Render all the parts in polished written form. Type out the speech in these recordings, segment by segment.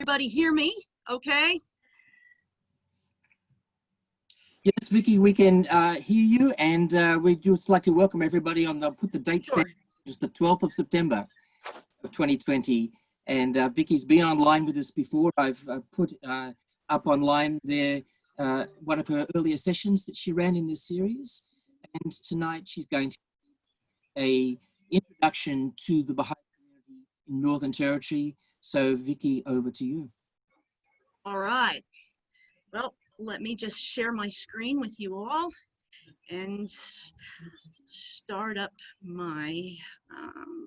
Everybody hear me? Okay. Yes, Vicky, we can hear you, and we'd just like to welcome everybody on put the date stamp. It's the 12th of September of 2020, and Vicky's been online with us before. I've put up online there one of her earlier sessions that she ran in this series, and tonight she's going to an introduction to the Bahai community in Northern Territory. So Vicky, over to you. All right. Well, let me just share my screen with you all and start up my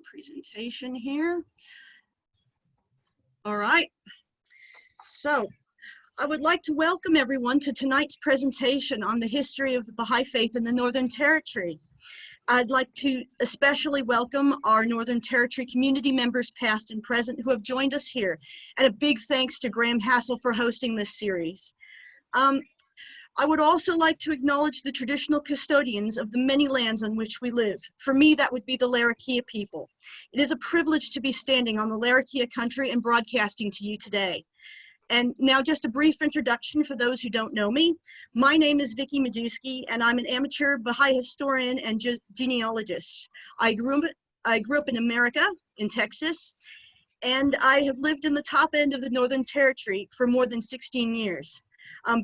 presentation here. All right. So I would like to welcome everyone to tonight's presentation on the history of the Baha'i faith in the Northern Territory. I'd like to especially welcome our Northern Territory community members past and present who have joined us here, and a big thanks to Graham Hassel for hosting this series. I would also like to acknowledge the traditional custodians of the many lands on which we live. For me, that would be the Larrakia people. It is a privilege to be standing on the Larrakia country and broadcasting to you today. And now just a brief introduction for those who don't know me. My name is Vicky Majewski, and I'm an amateur Baha'i historian and genealogist. I grew up in America, in Texas, and I have lived in the top end of the Northern Territory for more than 16 years.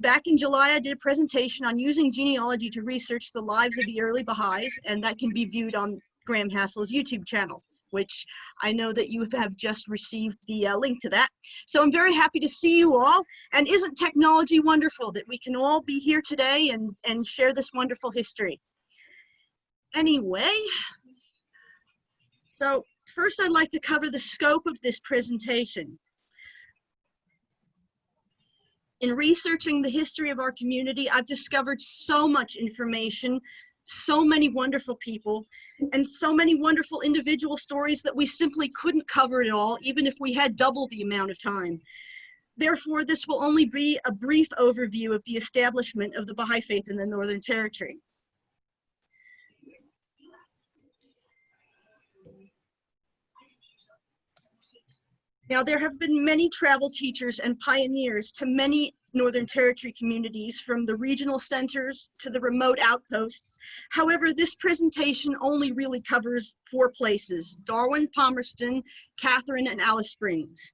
Back in July, I did a presentation on using genealogy to research the lives of the early Baha'is, and that can be viewed on Graham Hassel's YouTube channel, which I know that you have just received the link to that. So I'm very happy to see you all. And isn't technology wonderful that we can all be here today and share this wonderful history? Anyway, so first I'd like to cover the scope of this presentation. In researching the history of our community, I've discovered so much information, so many wonderful people, and so many wonderful individual stories that we simply couldn't cover it all, even if we had double the amount of time. Therefore, this will only be a brief overview of the establishment of the Baha'i faith in the Northern Territory. Now, there have been many travel teachers and pioneers to many Northern Territory communities, from the regional centers to the remote outposts. However, this presentation only really covers 4 places: Darwin, Palmerston, Catherine, and Alice Springs.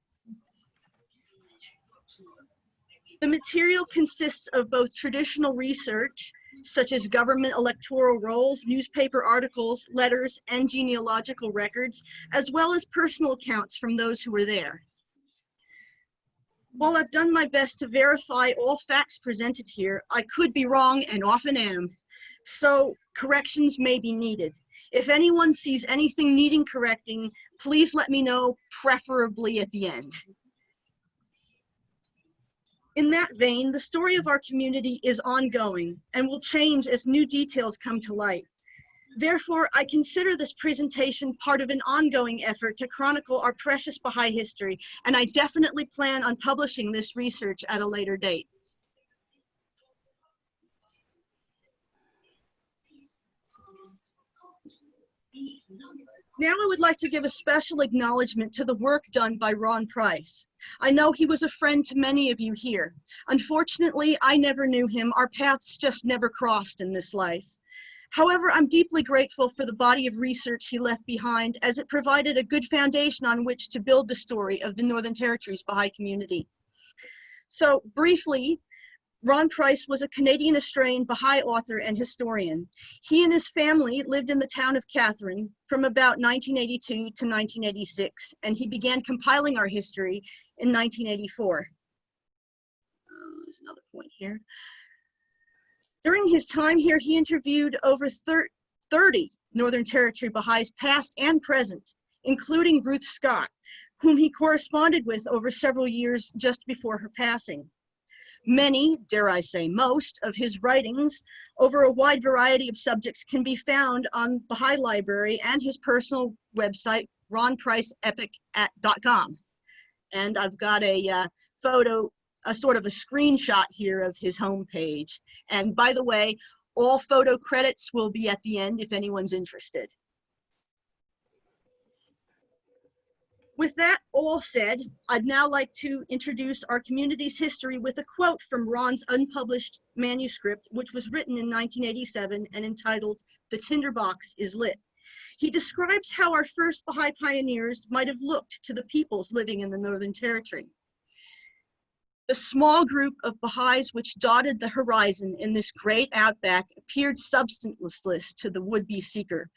The material consists of both traditional research, such as government electoral rolls, newspaper articles, letters, and genealogical records, as well as personal accounts from those who were there. While I've done my best to verify all facts presented here, I could be wrong and often am, so corrections may be needed. If anyone sees anything needing correcting, please let me know, preferably at the end. In that vein, the story of our community is ongoing and will change as new details come to light. Therefore, I consider this presentation part of an ongoing effort to chronicle our precious Baha'i history, and I definitely plan on publishing this research at a later date. Now I would like to give a special acknowledgement to the work done by Ron Price. I know he was a friend to many of you here. Unfortunately, I never knew him. Our paths just never crossed in this life. However, I'm deeply grateful for the body of research he left behind, as it provided a good foundation on which to build the story of the Northern Territory's Baha'i community. So briefly, Ron Price was a Canadian-Australian Baha'i author and historian. He and his family lived in the town of Catherine from about 1982 to 1986, and he began compiling our history in 1984. There's another point here. During his time here, he interviewed over 30 Northern Territory Baha'is, past and present, including Ruth Scott, whom he corresponded with over several years just before her passing. Many, dare I say most, of his writings over a wide variety of subjects can be found on Baha'i Library and his personal website, ronpriceepic.com. And I've got a photo, a sort of a screenshot here of his homepage. And by the way, all photo credits will be at the end if anyone's interested. With that all said, I'd now like to introduce our community's history with a quote from Ron's unpublished manuscript, which was written in 1987 and entitled "The Tinderbox is Lit." He describes how our first Baha'i pioneers might have looked to the peoples living in the Northern Territory. The small group of Baha'is which dotted the horizon in this great outback appeared substanceless to the would-be seeker.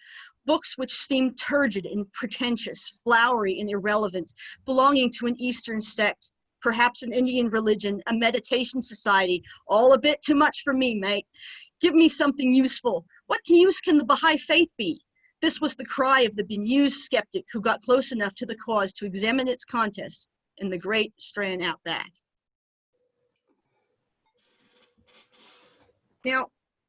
Books which seemed turgid and pretentious, flowery and irrelevant, belonging to an Eastern sect, perhaps an Indian religion, a meditation society, all a bit too much for me, mate. Give me something useful. What use can the Baha'i faith be? This was the cry of the bemused skeptic who got close enough to the cause to examine its contents in the great Australian outback. Now,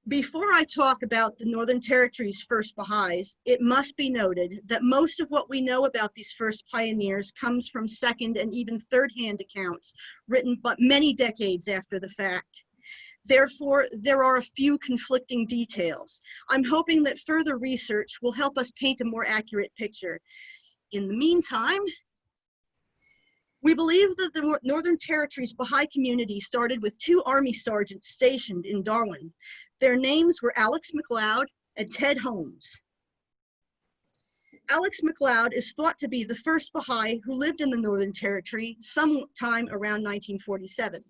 before I talk about the Northern Territory's first Baha'is, it must be noted that most of what we know about these first pioneers comes from second and even third-hand accounts written but many decades after the fact. Therefore, there are a few conflicting details. I'm hoping that further research will help us paint a more accurate picture. In the meantime, we believe that the Northern Territory's Baha'i community started with 2 Army sergeants stationed in Darwin. Their names were Alex McLeod and Ted Holmes. Alex McLeod is thought to be the first Baha'i who lived in the Northern Territory sometime around 1947.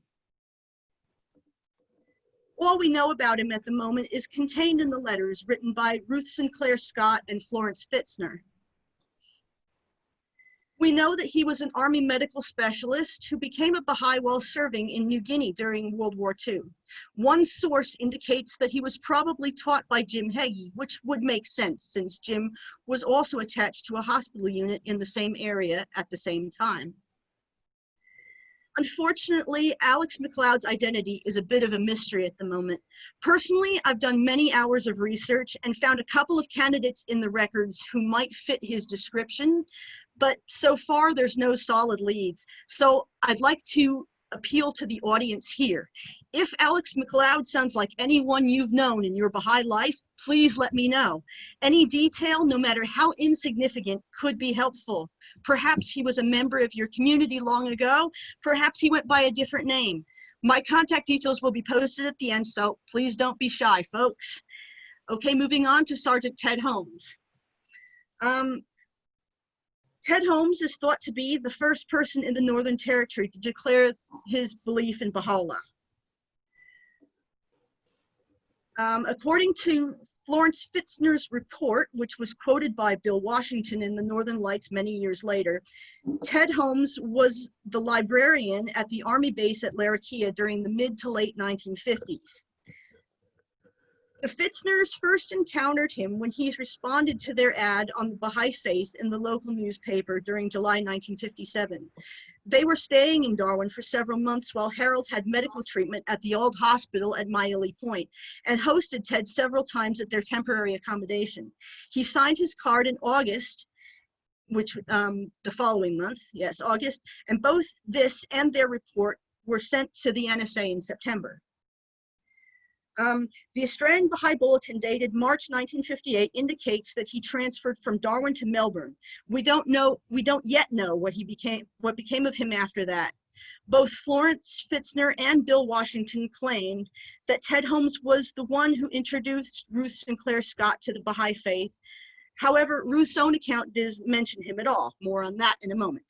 All we know about him at the moment is contained in the letters written by Ruth Sinclair Scott and Florence Fitzner. We know that he was an Army medical specialist who became a Baha'i while serving in New Guinea during World War II. One source indicates that he was probably taught by Jim Heggie, which would make sense since Jim was also attached to a hospital unit in the same area at the same time. Unfortunately, Alex McLeod's identity is a bit of a mystery at the moment. Personally, I've done many hours of research and found a couple of candidates in the records who might fit his description, but so far there's no solid leads. So I'd like to appeal to the audience here. If Alex McLeod sounds like anyone you've known in your Baha'i life, please let me know. Any detail, no matter how insignificant, could be helpful. Perhaps he was a member of your community long ago. Perhaps he went by a different name. My contact details will be posted at the end, so please don't be shy, folks. Okay, moving on to Sergeant Ted Holmes. Ted Holmes is thought to be the first person in the Northern Territory to declare his belief in Baha'u'llah. According to Florence Fitzner's report, which was quoted by Bill Washington in the Northern Lights many years later, Ted Holmes was the librarian at the Army base at Larakia during the mid to late 1950s. The Fitzners first encountered him when he responded to their ad on the Baha'i faith in the local newspaper during July 1957. They were staying in Darwin for several months while Harold had medical treatment at the old hospital at Myilly Point and hosted Ted several times at their temporary accommodation. He signed his card in August, which the following month, yes, August, and both this and their report were sent to the NSA in September. The Australian Baha'i Bulletin dated March 1958 indicates that he transferred from Darwin to Melbourne. We don't yet know what became of him after that. Both Florence Fitzner and Bill Washington claimed that Ted Holmes was the one who introduced Ruth Sinclair Scott to the Baha'i faith. However, Ruth's own account doesn't mention him at all. More on that in a moment.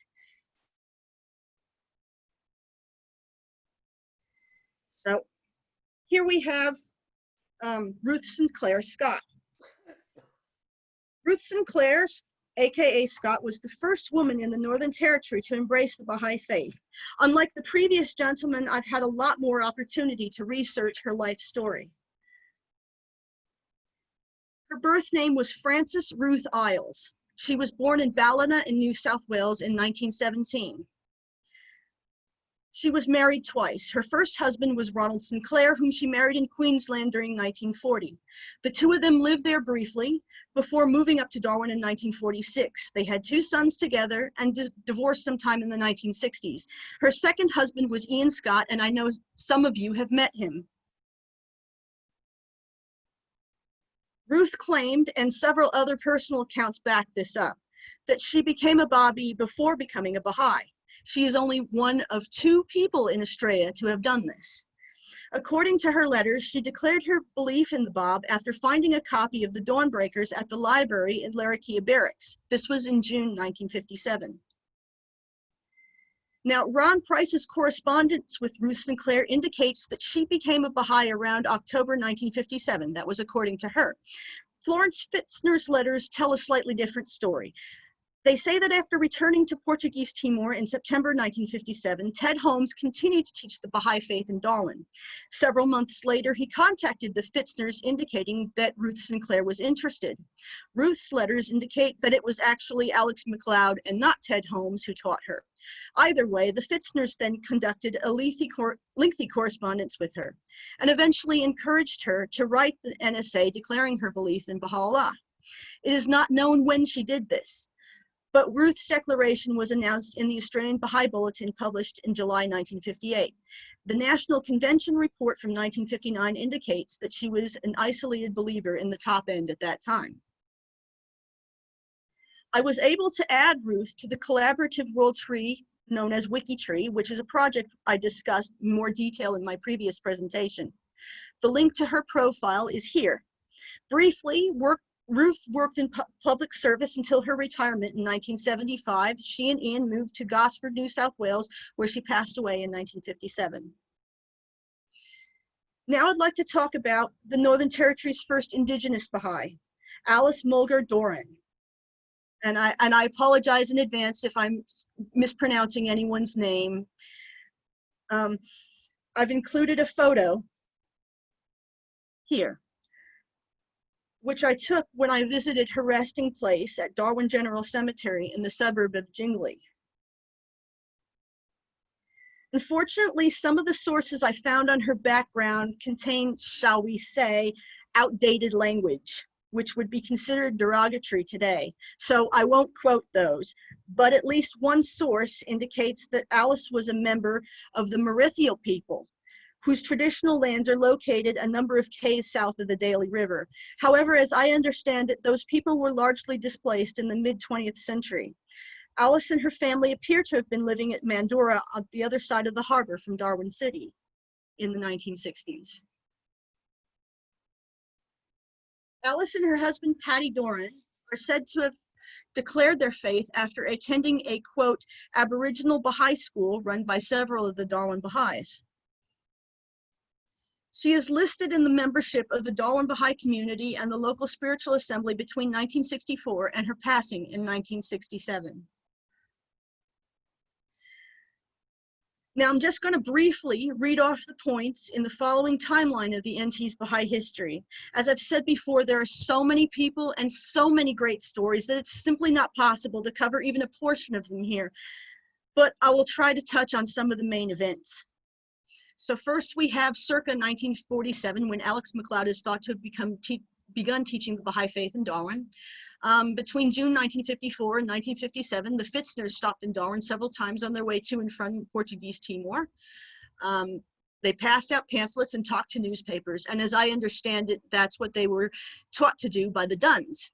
So here we have Ruth Sinclair Scott. Ruth Sinclair, aka Scott, was the first woman in the Northern Territory to embrace the Baha'i faith. Unlike the previous gentleman, I've had a lot more opportunity to research her life story. Her birth name was Frances Ruth Isles. She was born in Ballina in New South Wales in 1917. She was married twice. Her first husband was Ronald Sinclair, whom she married in Queensland during 1940. The two of them lived there briefly before moving up to Darwin in 1946. They had 2 sons together and divorced sometime in the 1960s. Her second husband was Ian Scott, and I know some of you have met him. Ruth claimed, and several other personal accounts back this up, that she became a Babi before becoming a Bahai. She is only one of 2 people in Australia to have done this. According to her letters, she declared her belief in the Bab after finding a copy of the Dawnbreakers at the library in Larakia Barracks. This was in June 1957. Now, Ron Price's correspondence with Ruth Sinclair indicates that she became a Baha'i around October 1957. That was according to her. Florence Fitzner's letters tell a slightly different story. They say that after returning to Portuguese Timor in September 1957, Ted Holmes continued to teach the Baha'i faith in Darwin. Several months later, he contacted the Fitzners indicating that Ruth Sinclair was interested. Ruth's letters indicate that it was actually Alex MacLeod and not Ted Holmes who taught her. Either way, the Fitzners then conducted a lengthy correspondence with her and eventually encouraged her to write the NSA declaring her belief in Baha'u'llah. It is not known when she did this, but Ruth's declaration was announced in the Australian Baha'i Bulletin published in July 1958. The National Convention report from 1959 indicates that she was an isolated believer in the top end at that time. I was able to add Ruth to the collaborative world tree known as WikiTree, which is a project I discussed in more detail in my previous presentation. The link to her profile is here. Briefly, Ruth worked in public service until her retirement in 1975. She and Ian moved to Gosford, New South Wales, where she passed away in 1957. Now I'd like to talk about the Northern Territory's first Indigenous Baha'i, Alice Mulgar Doran. And I apologize in advance if I'm mispronouncing anyone's name. I've included a photo here, which I took when I visited her resting place at Darwin General Cemetery in the suburb of Jingley. Unfortunately, some of the sources I found on her background contain, shall we say, outdated language, which would be considered derogatory today. So I won't quote those, but at least one source indicates that Alice was a member of the Marithial people, whose traditional lands are located a number of k's south of the Daly River. However, as I understand it, those people were largely displaced in the mid-20th century. Alice and her family appear to have been living at Mandurah on the other side of the harbor from Darwin City in the 1960s. Alice and her husband, Paddy Doran, are said to have declared their faith after attending a, quote, Aboriginal Baha'i school run by several of the Darwin Baha'is. She is listed in the membership of the Darwin Baha'i community and the local spiritual assembly between 1964 and her passing in 1967. Now I'm just going to briefly read off the points in the following timeline of the NT's Baha'i history. As I've said before, there are so many people and so many great stories that it's simply not possible to cover even a portion of them here. But I will try to touch on some of the main events. So first we have circa 1947, when Alex MacLeod is thought to have begun teaching the Baha'i faith in Darwin. Between June 1954 and 1957, the Fitzners stopped in Darwin several times on their way to and from Portuguese Timor. They passed out pamphlets and talked to newspapers, and as I understand it, that's what they were taught to do by the Duns.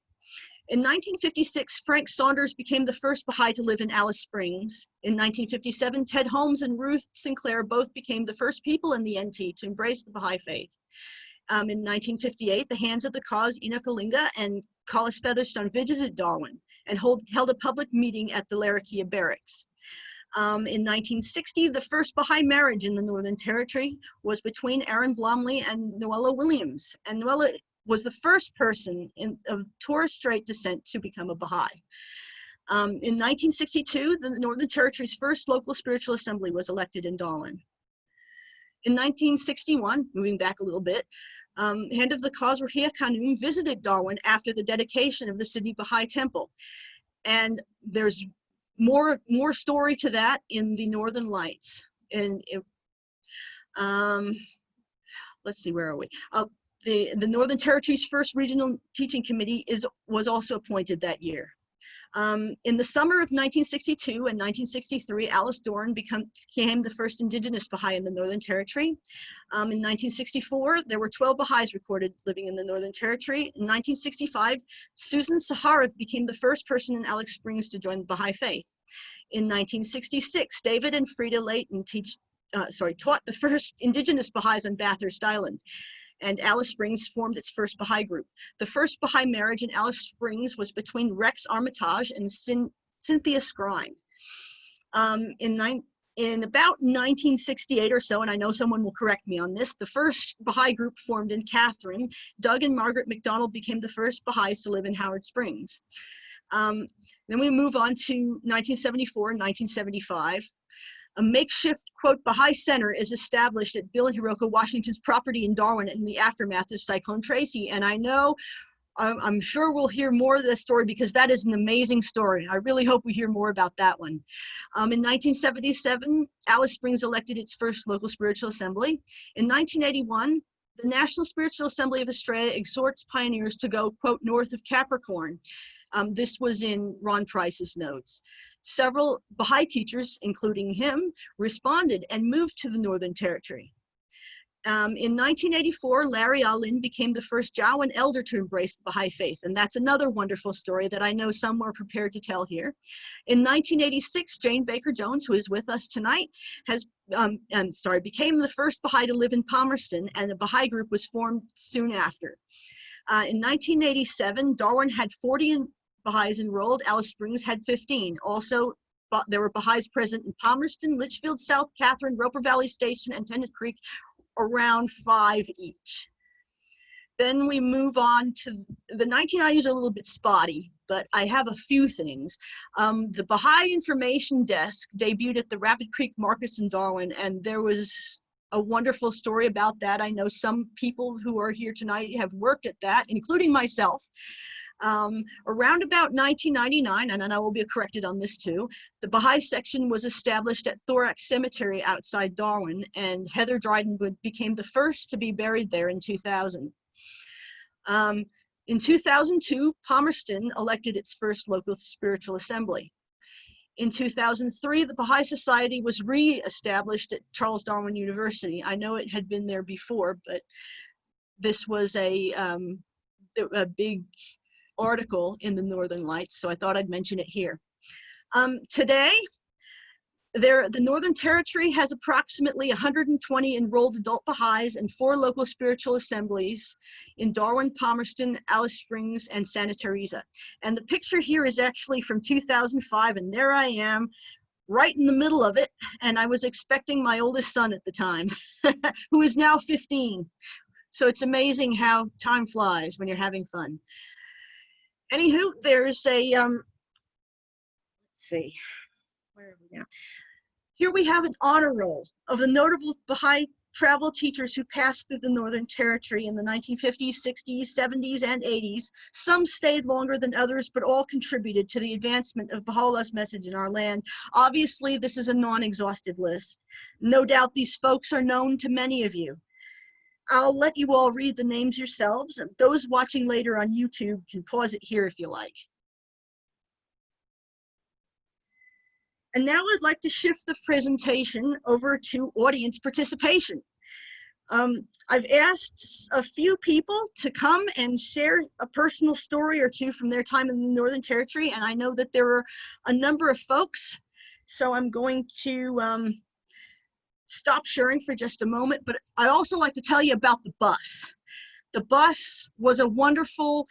In 1956, Frank Saunders became the first Baha'i to live in Alice Springs. In 1957, Ted Holmes and Ruth Sinclair both became the first people in the NT to embrace the Baha'i faith. In 1958, the Hands of the Cause, Enoch Alinga and Collis Featherstone visited Darwin and held a public meeting at the Larakia Barracks. In 1960, the first Baha'i marriage in the Northern Territory was between Aaron Blomeley and Noella Williams, and Noella was the first person of Torres Strait descent to become a Baha'i. In 1962, the Northern Territory's first local spiritual assembly was elected in Darwin. In 1961, moving back a little bit, Hand of the Cause Rahia Khanum visited Darwin after the dedication of the Sydney Baha'i Temple. And there's more story to that in the Northern Lights. And let's see, where are we? The Northern Territory's first regional teaching committee was also appointed that year. In the summer of 1962 and 1963, Alice Dorn became the first indigenous Baha'i in the Northern Territory. In 1964, there were 12 Baha'is recorded living in the Northern Territory. In 1965, Susan Sahara became the first person in Alex Springs to join the Baha'i faith. In 1966, David and Frida Leyton taught the first indigenous Baha'is on Bathurst Island, and Alice Springs formed its first Baha'i group. The first Baha'i marriage in Alice Springs was between Rex Armitage and Cynthia Scrine. In about 1968 or so, and I know someone will correct me on this, the first Baha'i group formed in Catherine. Doug and Margaret McDonald became the first Baha'is to live in Howard Springs. Then we move on to 1974 and 1975. A makeshift, quote, Baha'i Center is established at Bill and Hiroko Washington's property in Darwin in the aftermath of Cyclone Tracy. And I know, I'm sure we'll hear more of this story because that is an amazing story. I really hope we hear more about that one. In 1977, Alice Springs elected its first local spiritual assembly. In 1981, the National Spiritual Assembly of Australia exhorts pioneers to go, quote, north of Capricorn. This was in Ron Price's notes. Several Baha'i teachers, including him, responded and moved to the Northern Territory. In 1984, Larry Alin became the first Jawan elder to embrace the Baha'i faith, and that's another wonderful story that I know some were prepared to tell here. In 1986, Jane Baker Jones, who is with us tonight, became the first Baha'i to live in Palmerston, and a Baha'i group was formed soon after. In 1987, Darwin had 40 Baha'is enrolled. Alice Springs had 15. Also, there were Baha'is present in Palmerston, Litchfield, South Catherine, Roper Valley Station, and Tennant Creek, around 5 each. Then we move on to the 1990s are a little bit spotty, but I have a few things. The Baha'i Information Desk debuted at the Rapid Creek Markets in Darwin, and there was a wonderful story about that. I know some people who are here tonight have worked at that, including myself. Around about 1999, and I will be corrected on this too, the Baha'i section was established at Thorax Cemetery outside Darwin, and Heather Drydenwood became the first to be buried there in 2000. In 2002, Palmerston elected its first local spiritual assembly. In 2003, the Baha'i Society was re-established at Charles Darwin University. I know it had been there before, but this was a big article in the Northern Lights, so I thought I'd mention it here. Today, the Northern Territory has approximately 120 enrolled adult Baha'is and 4 local spiritual assemblies in Darwin, Palmerston, Alice Springs, and Santa Teresa. And the picture here is actually from 2005, and there I am, right in the middle of it, and I was expecting my oldest son at the time, who is now 15. So it's amazing how time flies when you're having fun. Anywho, there's a, let's see, where are we now? Here we have an honor roll of the notable Baha'i travel teachers who passed through the Northern Territory in the 1950s, 60s, 70s, and 80s. Some stayed longer than others, but all contributed to the advancement of Baha'u'llah's message in our land. Obviously, this is a non-exhaustive list. No doubt these folks are known to many of you. I'll let you all read the names yourselves. Those watching later on YouTube can pause it here if you like. And now I'd like to shift the presentation over to audience participation. I've asked a few people to come and share a personal story or two from their time in the Northern Territory, and I know that there are a number of folks, so I'm going to stop sharing for just a moment, but I'd also like to tell you about the bus. The bus was a wonderful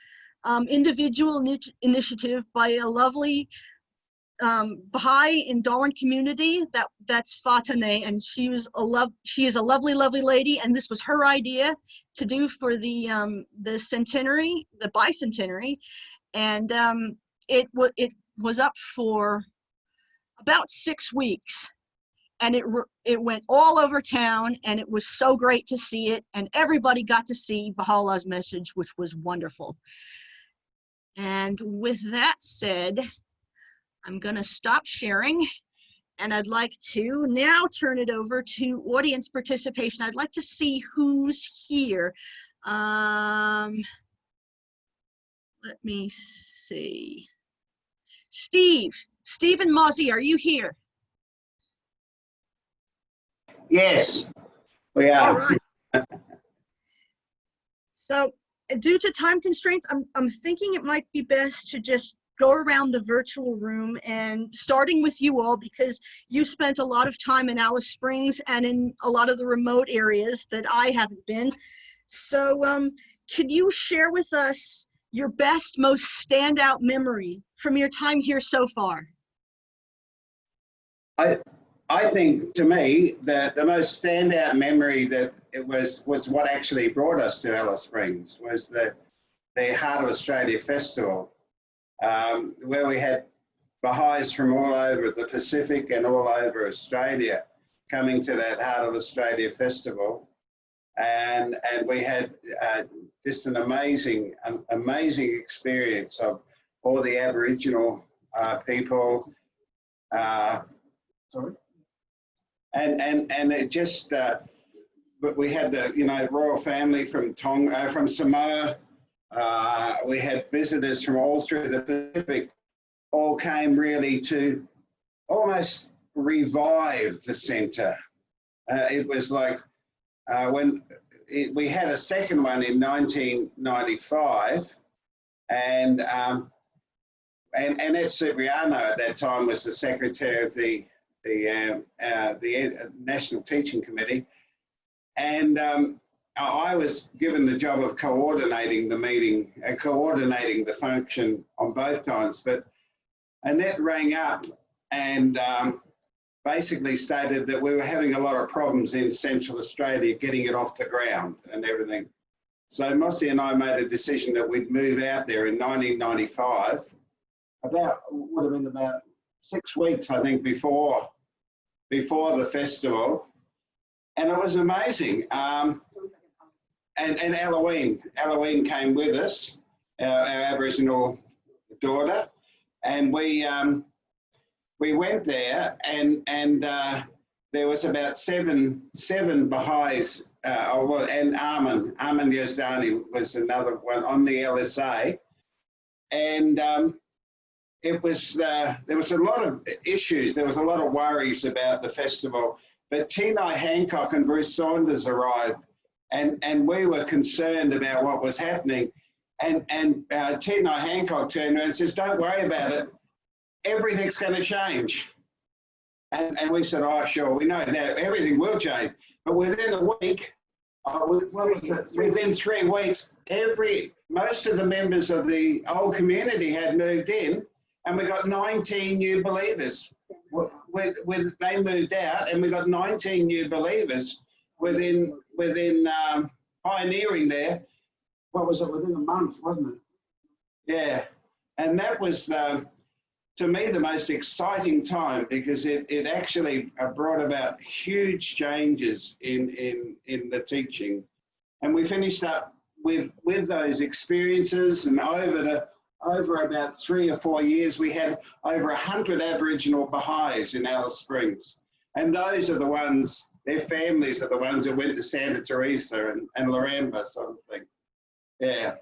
individual initiative by a lovely Baha'i in Darwin community. That's Fatemeh, and she is a lovely, lovely lady, and this was her idea to do for the centenary, the bicentenary, and it was up for about 6 weeks. And it went all over town, and it was so great to see it, and everybody got to see Baha'u'llah's message, which was wonderful. And with that said, I'm gonna stop sharing, and I'd like to now turn it over to audience participation. I'd like to see who's here. Let me see. Steve and Mozzie, are you here? Yes, we are. All right. So due to time constraints, I'm thinking it might be best to just go around the virtual room, and starting with you all, because you spent a lot of time in Alice Springs and in a lot of the remote areas that I haven't been. So could you share with us your best, most standout memory from your time here so far? I think, to me, that the most standout memory that it was what actually brought us to Alice Springs was the Heart of Australia Festival, where we had Bahais from all over the Pacific and all over Australia coming to that Heart of Australia Festival. And we had just an amazing experience of all the Aboriginal people. Sorry. And it just, but we had the royal family from from Samoa. We had visitors from all through the Pacific, all came really to almost revive the centre. It was like we had a second one in 1995, and Ed Cipriano at that time was the secretary of the National Teaching Committee, and I was given the job of coordinating the meeting, coordinating the function on both times. But Annette rang up and basically stated that we were having a lot of problems in Central Australia getting it off the ground and everything. So Mossy and I made a decision that we'd move out there in 1995, would have been about 6 weeks, I think, before the festival. And it was amazing. And Eloise came with us, our Aboriginal daughter, and we went there, and there was about seven Bahais, and Armin Yazdani was another one on the LSA, and it was there was a lot of issues. There was a lot of worries about the festival, but Tinai Hancock and Bruce Saunders arrived, and we were concerned about what was happening. And Tinai Hancock turned around and says, "Don't worry about it. Everything's going to change." And we said, "Oh, sure, we know that everything will change." But within a week, within 3 weeks, most of the members of the old community had moved in, and we got 19 new believers. When they moved out, and we got 19 new believers within pioneering there. What was it, within a month, wasn't it? Yeah, and that was, to me, the most exciting time, because it actually brought about huge changes in the teaching. And we finished up with those experiences, and over about 3 or 4 years, we had over 100 Aboriginal Bahais in Alice Springs. And those are the ones, their families are the ones that went to Santa Teresa and Laramba, sort of thing. Yeah.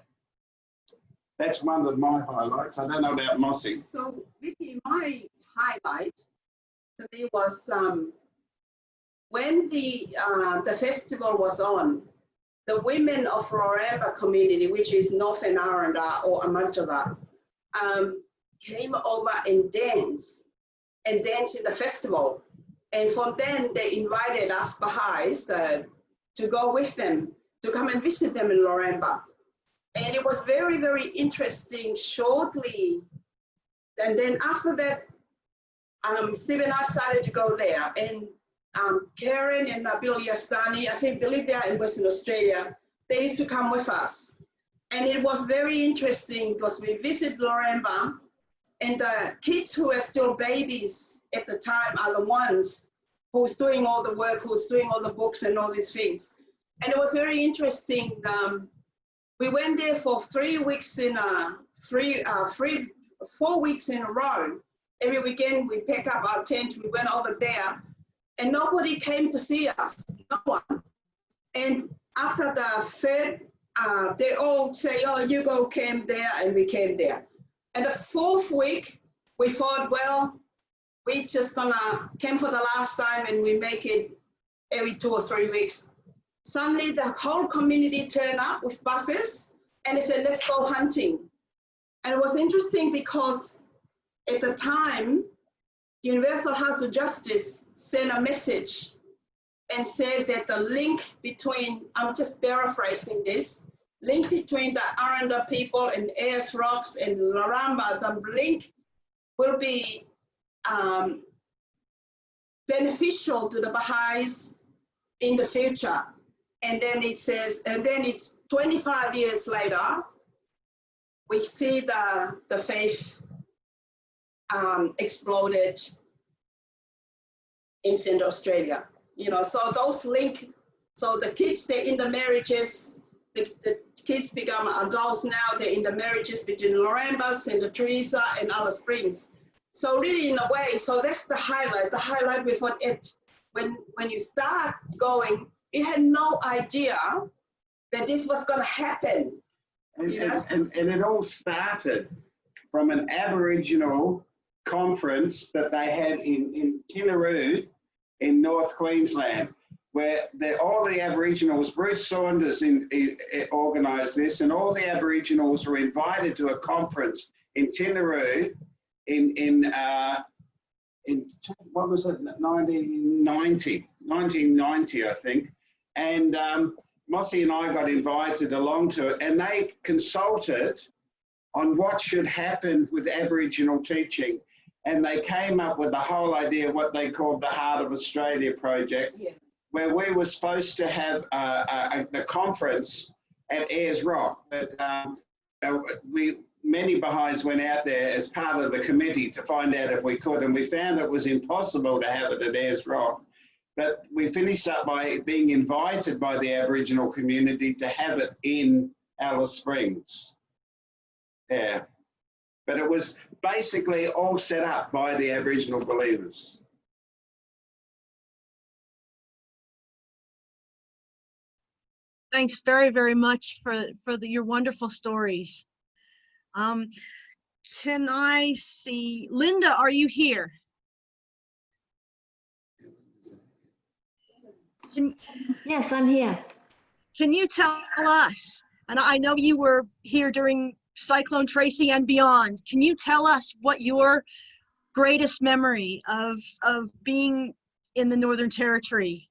That's one of my highlights. I don't know about Mossy. So, Vicky, my highlight to me was when the festival was on, the women of Laramba community, which is Northern Aranda or Amantala, came over and danced in the festival. And from then, they invited us Bahais to go with them, to come and visit them in Laramba. And it was very, very interesting shortly. And then after that, Steve and I started to go there. And Karen and Nabil Yastani, I believe they are in Western Australia, they used to come with us. And it was very interesting because we visited Laramba, and the kids who were still babies at the time are the ones who's doing all the work, who's doing all the books and all these things. And it was very interesting. We went there for 3 weeks 4 weeks in a row. Every weekend we picked up our tent, we went over there, and nobody came to see us, no one. And after the third, they all say, "Oh, you go came there," and we came there. And the 4th week, we thought, well, we just gonna came for the last time and we make it every 2 or 3 weeks. Suddenly the whole community turned up with buses and they said, let's go hunting. And it was interesting because at the time, Universal House of Justice sent a message and said that the link between, I'm just paraphrasing this, link between the Aranda people and Ayers Rocks and Laramba, the link will be beneficial to the Baha'is in the future. And then it says, and then it's 25 years later, we see the faith exploded in Central Australia. You know, so those link, so the kids, they're in the marriages, the kids become adults now, they're in the marriages between Larambas and the Teresa and Alice Springs. So really in a way, so that's the highlight we thought it, when you start going, you had no idea that this was gonna happen. And it all started from an Aboriginal conference that they had in Tinaroo in North Queensland, where all the Aboriginals, Bruce Saunders organised this, and all the Aboriginals were invited to a conference in Tinaroo in what was it, 1990, I think. And Mossy and I got invited along to it, and they consulted on what should happen with Aboriginal teaching. And they came up with the whole idea of what they called the Heart of Australia project, where we were supposed to have the conference at Ayers Rock. But many Baha'is went out there as part of the committee to find out if we could, and we found it was impossible to have it at Ayers Rock. But we finished up by being invited by the Aboriginal community to have it in Alice Springs. Yeah. But it was basically all set up by the Aboriginal believers. Thanks very, very much for your wonderful stories. Can I see, Linda, are you here? Yes, I'm here. Can you tell us, and I know you were here during Cyclone Tracy and beyond, can you tell us what your greatest memory of being in the Northern Territory,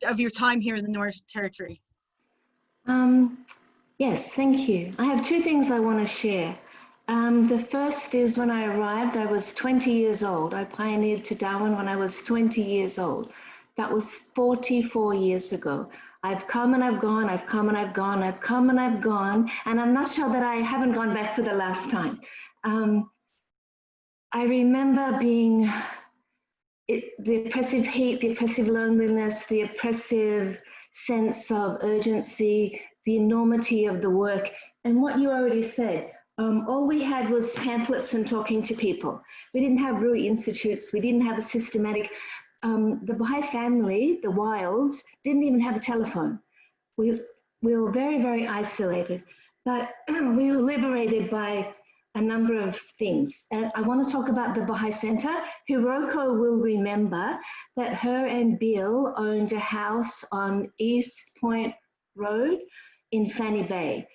of your time here in the Northern Territory? Yes, thank you. I have 2 things I want to share. The first is when I arrived, I was 20 years old. I pioneered to Darwin when I was 20 years old. That was 44 years ago. I've come and I've gone, I've come and I've gone, I've come and I've gone, and I'm not sure that I haven't gone back for the last time. I remember being the oppressive heat, the oppressive loneliness, the oppressive sense of urgency, the enormity of the work, and what you already said. All we had was pamphlets and talking to people. We didn't have Rui institutes, we didn't have a systematic, the Bahai family, the Wilds, didn't even have a telephone. We were very, very isolated, but we were liberated by a number of things. And I want to talk about the Bahai Center. Hiroko will remember that her and Bill owned a house on East Point Road in Fanny Bay,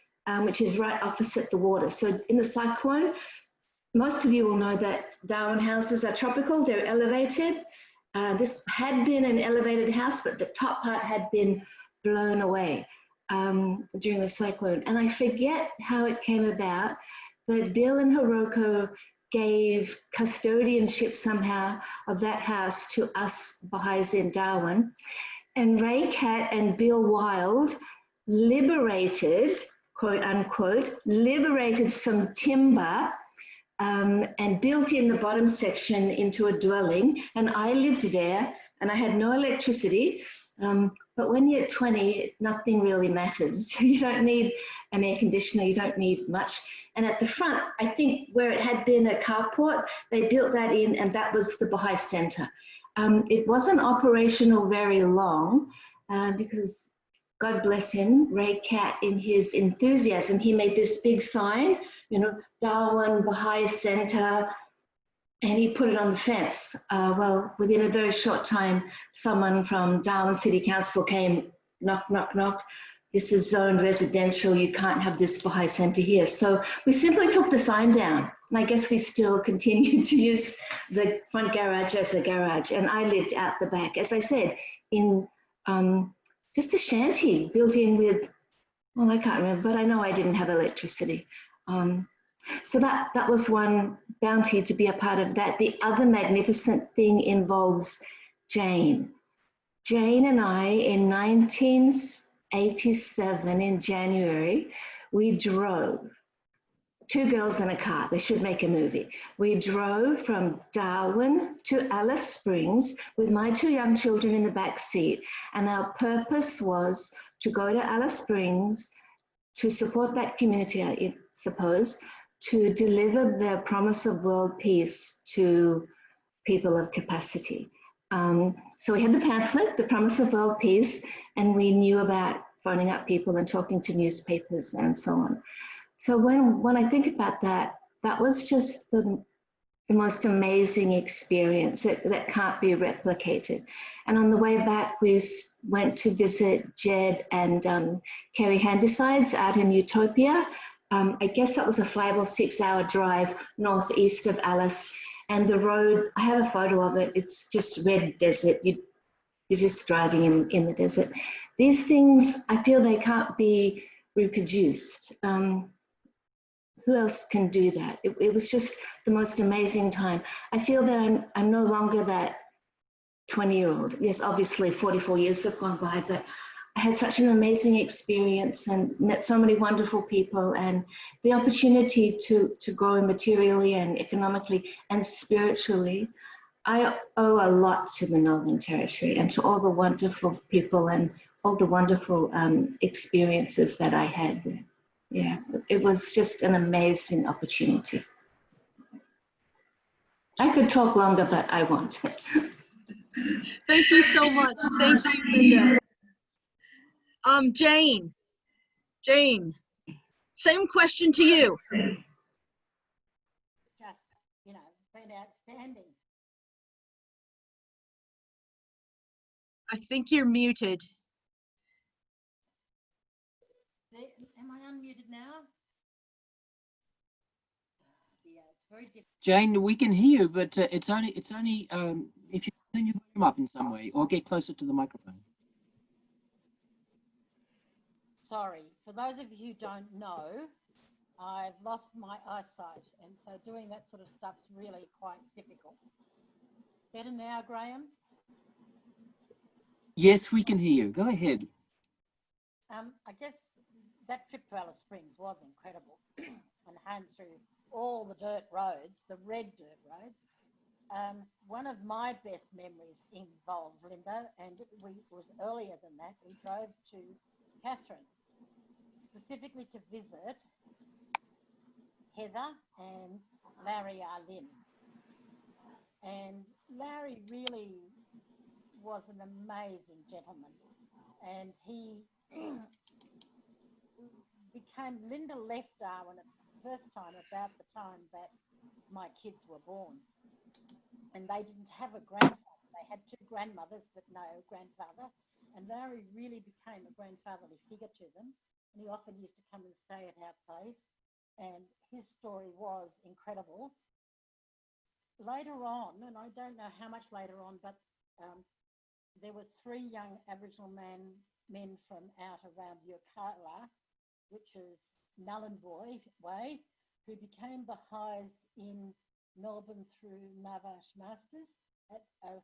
which is right opposite the water. So in the cyclone, most of you will know that Darwin houses are tropical, they're elevated. This had been an elevated house, but the top part had been blown away during the cyclone. And I forget how it came about, but Bill and Hiroko gave custodianship somehow of that house to us Baha'is in Darwin. And Ray Cat and Bill Wild liberated, quote unquote, liberated some timber and built in the bottom section into a dwelling. And I lived there and I had no electricity. But when you're 20, nothing really matters. You don't need an air conditioner, you don't need much. And at the front, I think where it had been a carport, they built that in, and that was the Bahai Center. It wasn't operational very long because God bless him, Ray Cat, in his enthusiasm, he made this big sign, you know, Darwin Bahai Center, and he put it on the fence. Well, within a very short time, someone from Darwin City Council came, knock, knock, knock. This is zoned residential. You can't have this Bahai Centre here. So we simply took the sign down. And I guess we still continue to use the front garage as a garage. And I lived out the back, as I said, in just a shanty built in with, well, I can't remember, but I know I didn't have electricity. So that was one bounty to be a part of that. The other magnificent thing involves Jane. Jane and I, in 1987, in January, we drove, 2 girls in a car, they should make a movie. We drove from Darwin to Alice Springs with my 2 young children in the back seat. And our purpose was to go to Alice Springs to support that community, I suppose, to deliver the promise of world peace to people of capacity. So we had the pamphlet, The Promise of World Peace, and we knew about phoning up people and talking to newspapers and so on. So when I think about that, that was just the most amazing experience that can't be replicated. And on the way back, we went to visit Jed and Kerry Handysides out in Utopia. I guess that was a 5 or 6 hour drive northeast of Alice. And the road, I have a photo of it, it's just red desert. You're just driving in the desert. These things, I feel they can't be reproduced. Who else can do that? It was just the most amazing time. I feel that I'm no longer that 20-year-old. Yes, obviously 44 years have gone by, but I had such an amazing experience and met so many wonderful people, and the opportunity to grow materially and economically and spiritually. I owe a lot to the Northern Territory and to all the wonderful people and all the wonderful experiences that I had there. Yeah, it was just an amazing opportunity. I could talk longer, but I won't. Thank you so much. Thank you, Linda. Jane, same question to you. Just, been outstanding. I think you're muted. Am I unmuted now? Yeah, it's very difficult. Jane, we can hear you, but it's only if you turn your volume up in some way or get closer to the microphone. Sorry, for those of you who don't know, I've lost my eyesight, and so doing that sort of stuff's really quite difficult. Better now, Graham? Yes, we can hear you. Go ahead. I guess that trip to Alice Springs was incredible, and home through all the dirt roads, the red dirt roads. One of my best memories involves Linda, and it was earlier than that. We drove to Catherine, specifically to visit Heather and Larry Arlin. And Larry really was an amazing gentleman, and he Linda left Darwin at the first time about the time that my kids were born, and they didn't have a grandfather. They had 2 grandmothers but no grandfather, and Larry really became a grandfatherly figure to them, and he often used to come and stay at our place, and his story was incredible. Later on, and I don't know how much later on, but there were 3 young Aboriginal men from out around Yirrkala, which is Nullarbor way, who became Baha'is in Melbourne through Navash Masters at an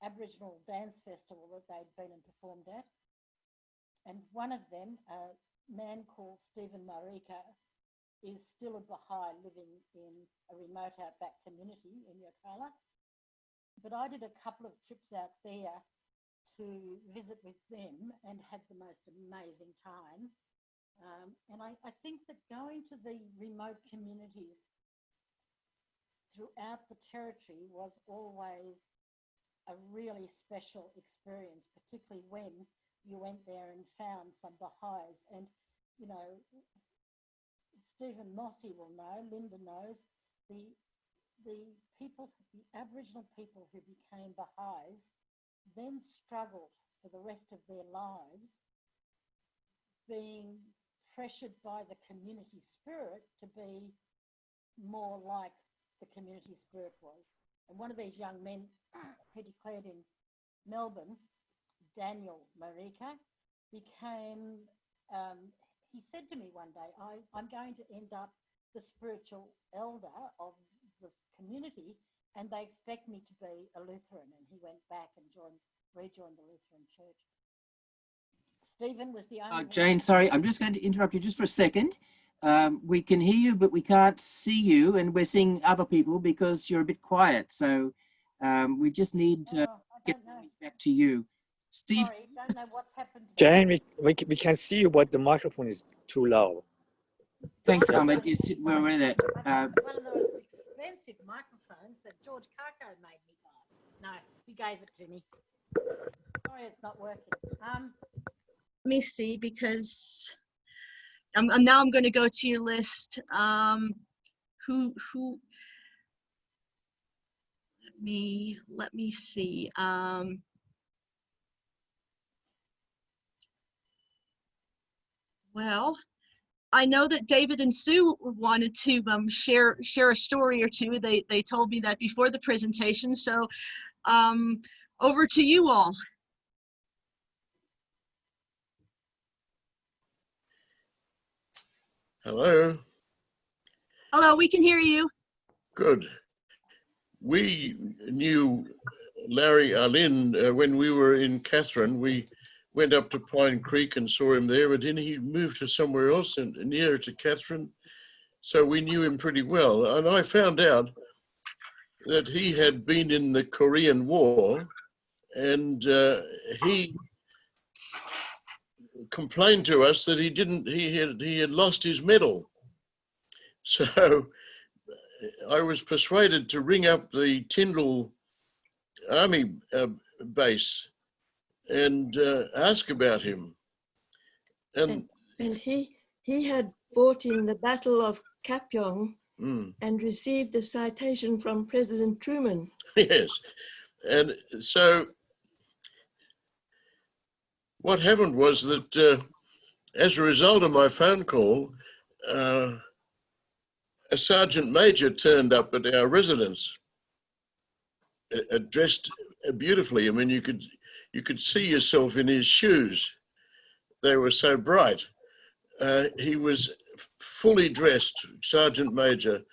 Aboriginal dance festival that they'd been and performed at. And one of them, a man called Stephen Marika, is still a Baha'i living in a remote outback community in Yirrkala. But I did a couple of trips out there to visit with them and had the most amazing time. And I think that going to the remote communities throughout the territory was always a really special experience, particularly when you went there and found some Baha'is. And, Stephen Mossy will know, Linda knows, the people, the Aboriginal people who became Baha'is, then struggled for the rest of their lives, being pressured by the community spirit to be more like the community spirit was. And one of these young men who declared in Melbourne, Daniel Marika, became, he said to me one day, I'm going to end up the spiritual elder of the community, and they expect me to be a Lutheran. And he went back and rejoined the Lutheran Church. Stephen was the only Jane, sorry, I'm just going to interrupt you just for a second. We can hear you, but we can't see you, and we're seeing other people because you're a bit quiet. So we just need to get back to you. Steve. Sorry, don't know what's happened. Jane, we can see you, but the microphone is too loud. Thanks, Ahmed. We're aware of that. One of those expensive microphones that George Carco made me buy. No, he gave it to me. Sorry, it's not working. Let me see, because now I'm going to go to your list. Who? Let me see. Well, I know that David and Sue wanted to share a story or two. They told me that before the presentation. So over to you all. Hello. Hello, we can hear you. Good. We knew Larry Arlin when we were in Katherine. We went up to Pine Creek and saw him there, but then he moved to somewhere else and nearer to Katherine. So we knew him pretty well. And I found out that he had been in the Korean War, and he complained to us that he had lost his medal. So I was persuaded to ring up the Tyndall Army base and ask about him. And he had fought in the Battle of Kapyong and received the citation from President Truman. Yes, and so what happened was that as a result of my phone call, a sergeant major turned up at our residence, dressed beautifully. I mean, you could see yourself in his shoes. They were so bright. He was fully dressed, sergeant major,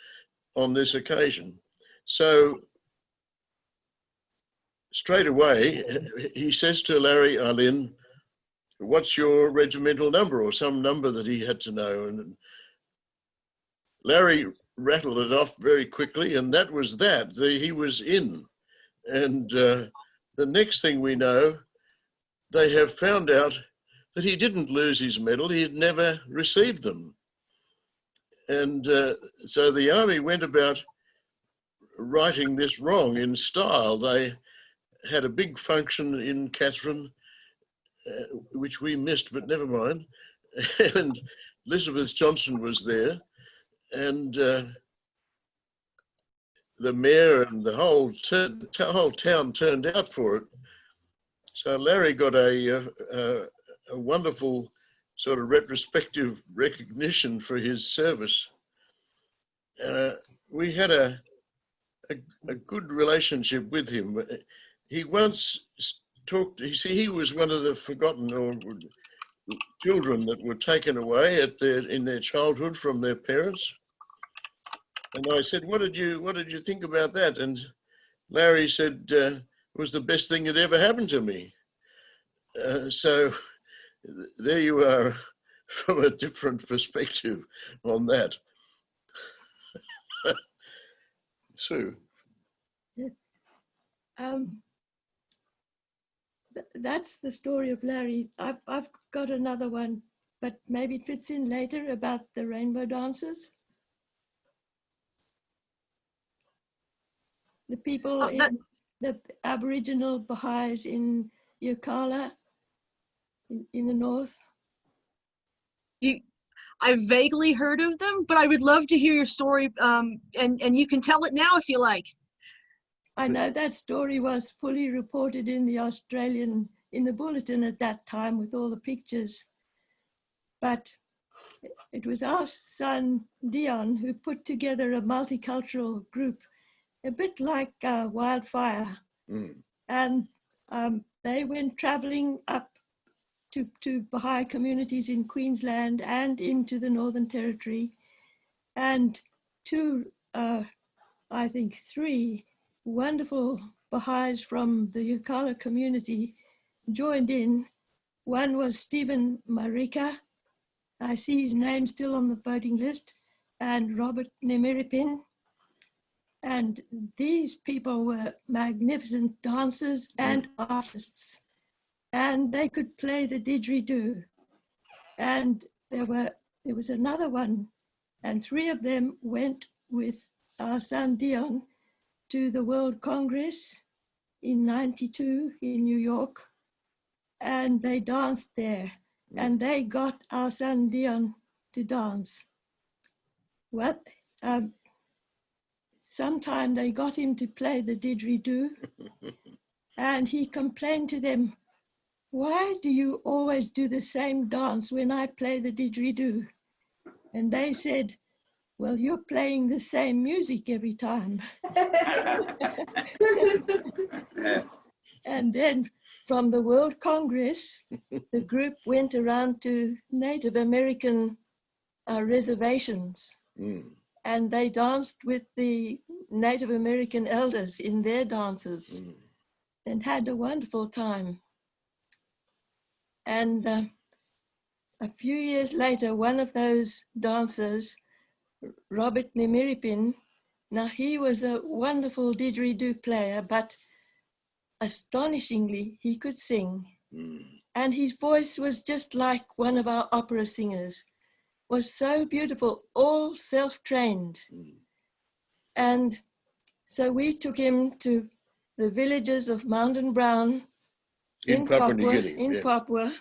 on this occasion. So straight away, he says to Larry Arlin, "What's your regimental number?" or some number that he had to know. And Larry rattled it off very quickly, and that was that. He was in. And the next thing we know, they have found out that he didn't lose his medal. He had never received them. And so the army went about righting this wrong in style. They had a big function in Katherine, which we missed, but never mind. And Elizabeth Johnson was there, and the mayor and the whole town turned out for it. So Larry got a wonderful sort of retrospective recognition for his service. We had a good relationship with him. He once talked, he was one of the forgotten or children that were taken away in their childhood from their parents. And I said, what did you think about that? And Larry said, it was the best thing that ever happened to me. So there you are from a different perspective on that. Sue. That's the story of Larry. I've got another one, but maybe it fits in later, about the rainbow dancers. The people, the Aboriginal Baha'is in Yirrkala in the north. I've vaguely heard of them, but I would love to hear your story, and you can tell it now if you like. I know that story was fully reported in the bulletin at that time with all the pictures. But it was our son, Dion, who put together a multicultural group, a bit like Wildfire. And they went traveling up to Bahai communities in Queensland and into the Northern Territory. And I think three wonderful Baha'is from the Yukala community joined in. One was Stephen Marika. I see his name still on the voting list, and Robert Nemiripin. And these people were magnificent dancers and artists, and they could play the didgeridoo. And there was another one, and three of them went with our son Dion to the World Congress in '92 in New York, and they danced there, and they got our son Dion to dance. Sometime they got him to play the didgeridoo, and he complained to them, "Why do you always do the same dance when I play the didgeridoo?" And they said, "Well, you're playing the same music every time." And then from the World Congress, the group went around to Native American reservations. And they danced with the Native American elders in their dances and had a wonderful time. And a few years later, one of those dancers, Robert Nemiripin, now he was a wonderful didgeridoo player, but astonishingly, he could sing. And his voice was just like one of our opera singers. Was so beautiful, all self-trained. And so we took him to the villages of Mountain Brown in Papua.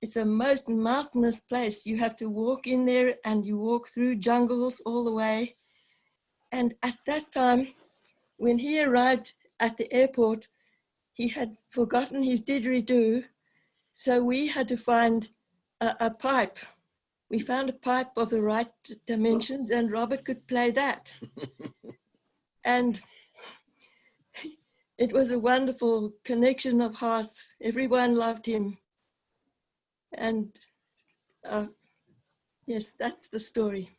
It's a most mountainous place. You have to walk in there, and you walk through jungles all the way. And at that time, when he arrived at the airport, he had forgotten his didgeridoo. So we had to find a pipe. We found a pipe of the right dimensions, and Robert could play that. And it was a wonderful connection of hearts. Everyone loved him. And yes, that's the story.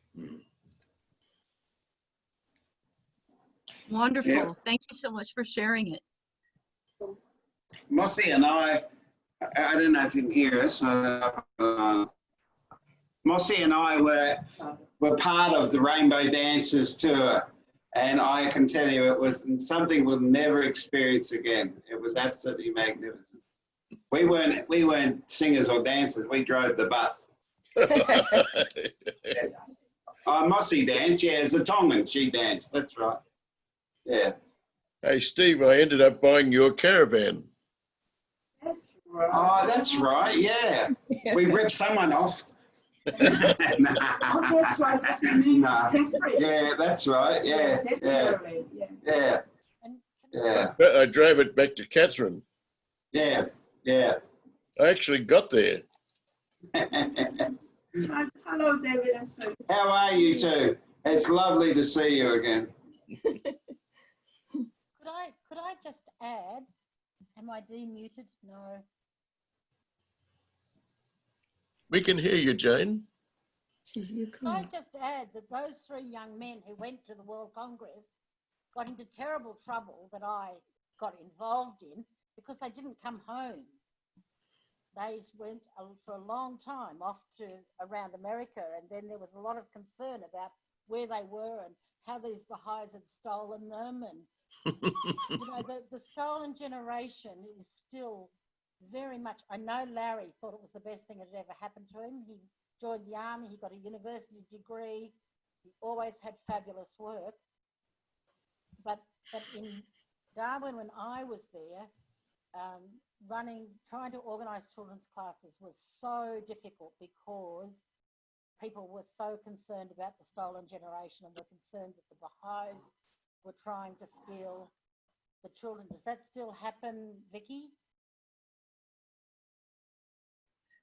Wonderful. Yeah. Thank you so much for sharing it. Mossy and I don't know if you can hear us. Mossy and I were part of the Rainbow Dancers tour, and I can tell you it was something we'll never experience again. It was absolutely magnificent. We weren't singers or dancers. We drove the bus. Mossy danced, yeah, as a Tongan, she danced. That's right. Yeah. Hey, Steve, I ended up buying you a caravan. That's right. Oh, that's right, yeah. We ripped someone off. Oh, that's right. That's Yeah, that's right. Yeah, yeah. I drove it back to Catherine. Yes, yeah. I actually got there. Hello, David and Sue. How are you two? It's lovely to see you again. Could I just add? Am I demuted? No. We can hear you, Jane. Could I just add that those three young men who went to the World Congress got into terrible trouble that I got involved in because they didn't come home. They went for a long time off to around America, and then there was a lot of concern about where they were and how these Baha'is had stolen them. And you know, the stolen generation is still very much, I know Larry thought it was the best thing that had ever happened to him. He joined the army, he got a university degree, he always had fabulous work. But in Darwin, when I was there, trying to organise children's classes was so difficult because people were so concerned about the stolen generation and were concerned that the Baha'is were trying to steal the children. Does that still happen, Vicky?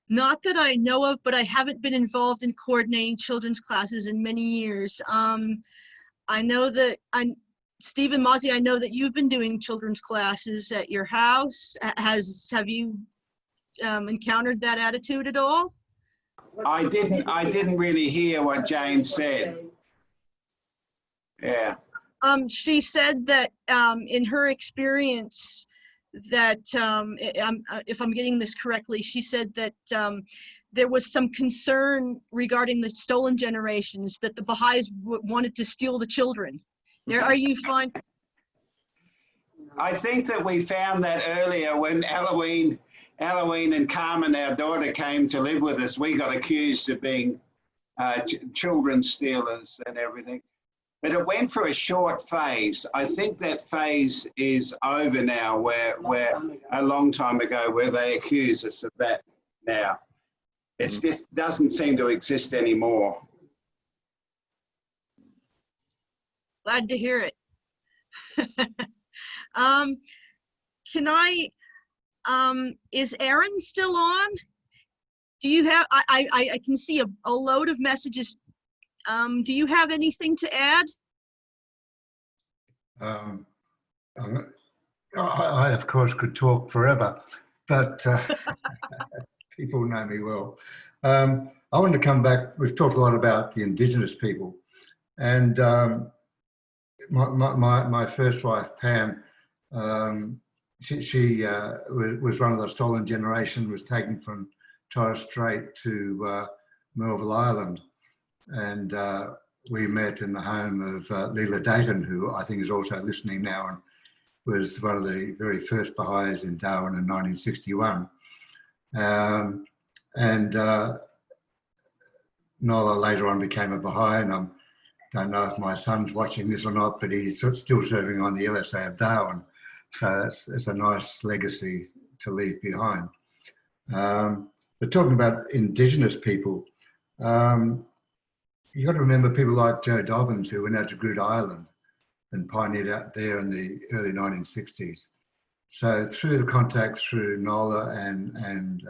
Not that I know of, but I haven't been involved in coordinating children's classes in many years. I know that Stephen Mozzie, I know that you've been doing children's classes at your house. Have you encountered that attitude at all? I didn't really hear what Jane said. Yeah. She said that in her experience that, if I'm getting this correctly, she said that there was some concern regarding the stolen generations, that the Baha'is wanted to steal the children. Are you fine? I think that we found that earlier when Eloise and Carmen, our daughter, came to live with us. We got accused of being children stealers and everything. But it went for a short phase. I think that phase is over now, where a long time ago, where they accuse us of that now. It just doesn't seem to exist anymore. Glad to hear it. Is Aaron still on? Do you have, I can see a load of messages. Do you have anything to add? I of course could talk forever, but people know me well. I want to come back. We've talked a lot about the Indigenous people, and my first wife Pam, she was one of the stolen generation. Was taken from Torres Strait to Melville Island, and we met in the home of Leila Deighton, who I think is also listening now, and was one of the very first Baha'is in Darwin in 1961. Nola later on became a Baha'i, and I don't know if my son's watching this or not, but he's still serving on the LSA of Darwin. So it's a nice legacy to leave behind. But talking about Indigenous people, you got to remember people like Joe Dobbins, who went out to Groote Eylandt and pioneered out there in the early 1960s. So through the contacts through Nola and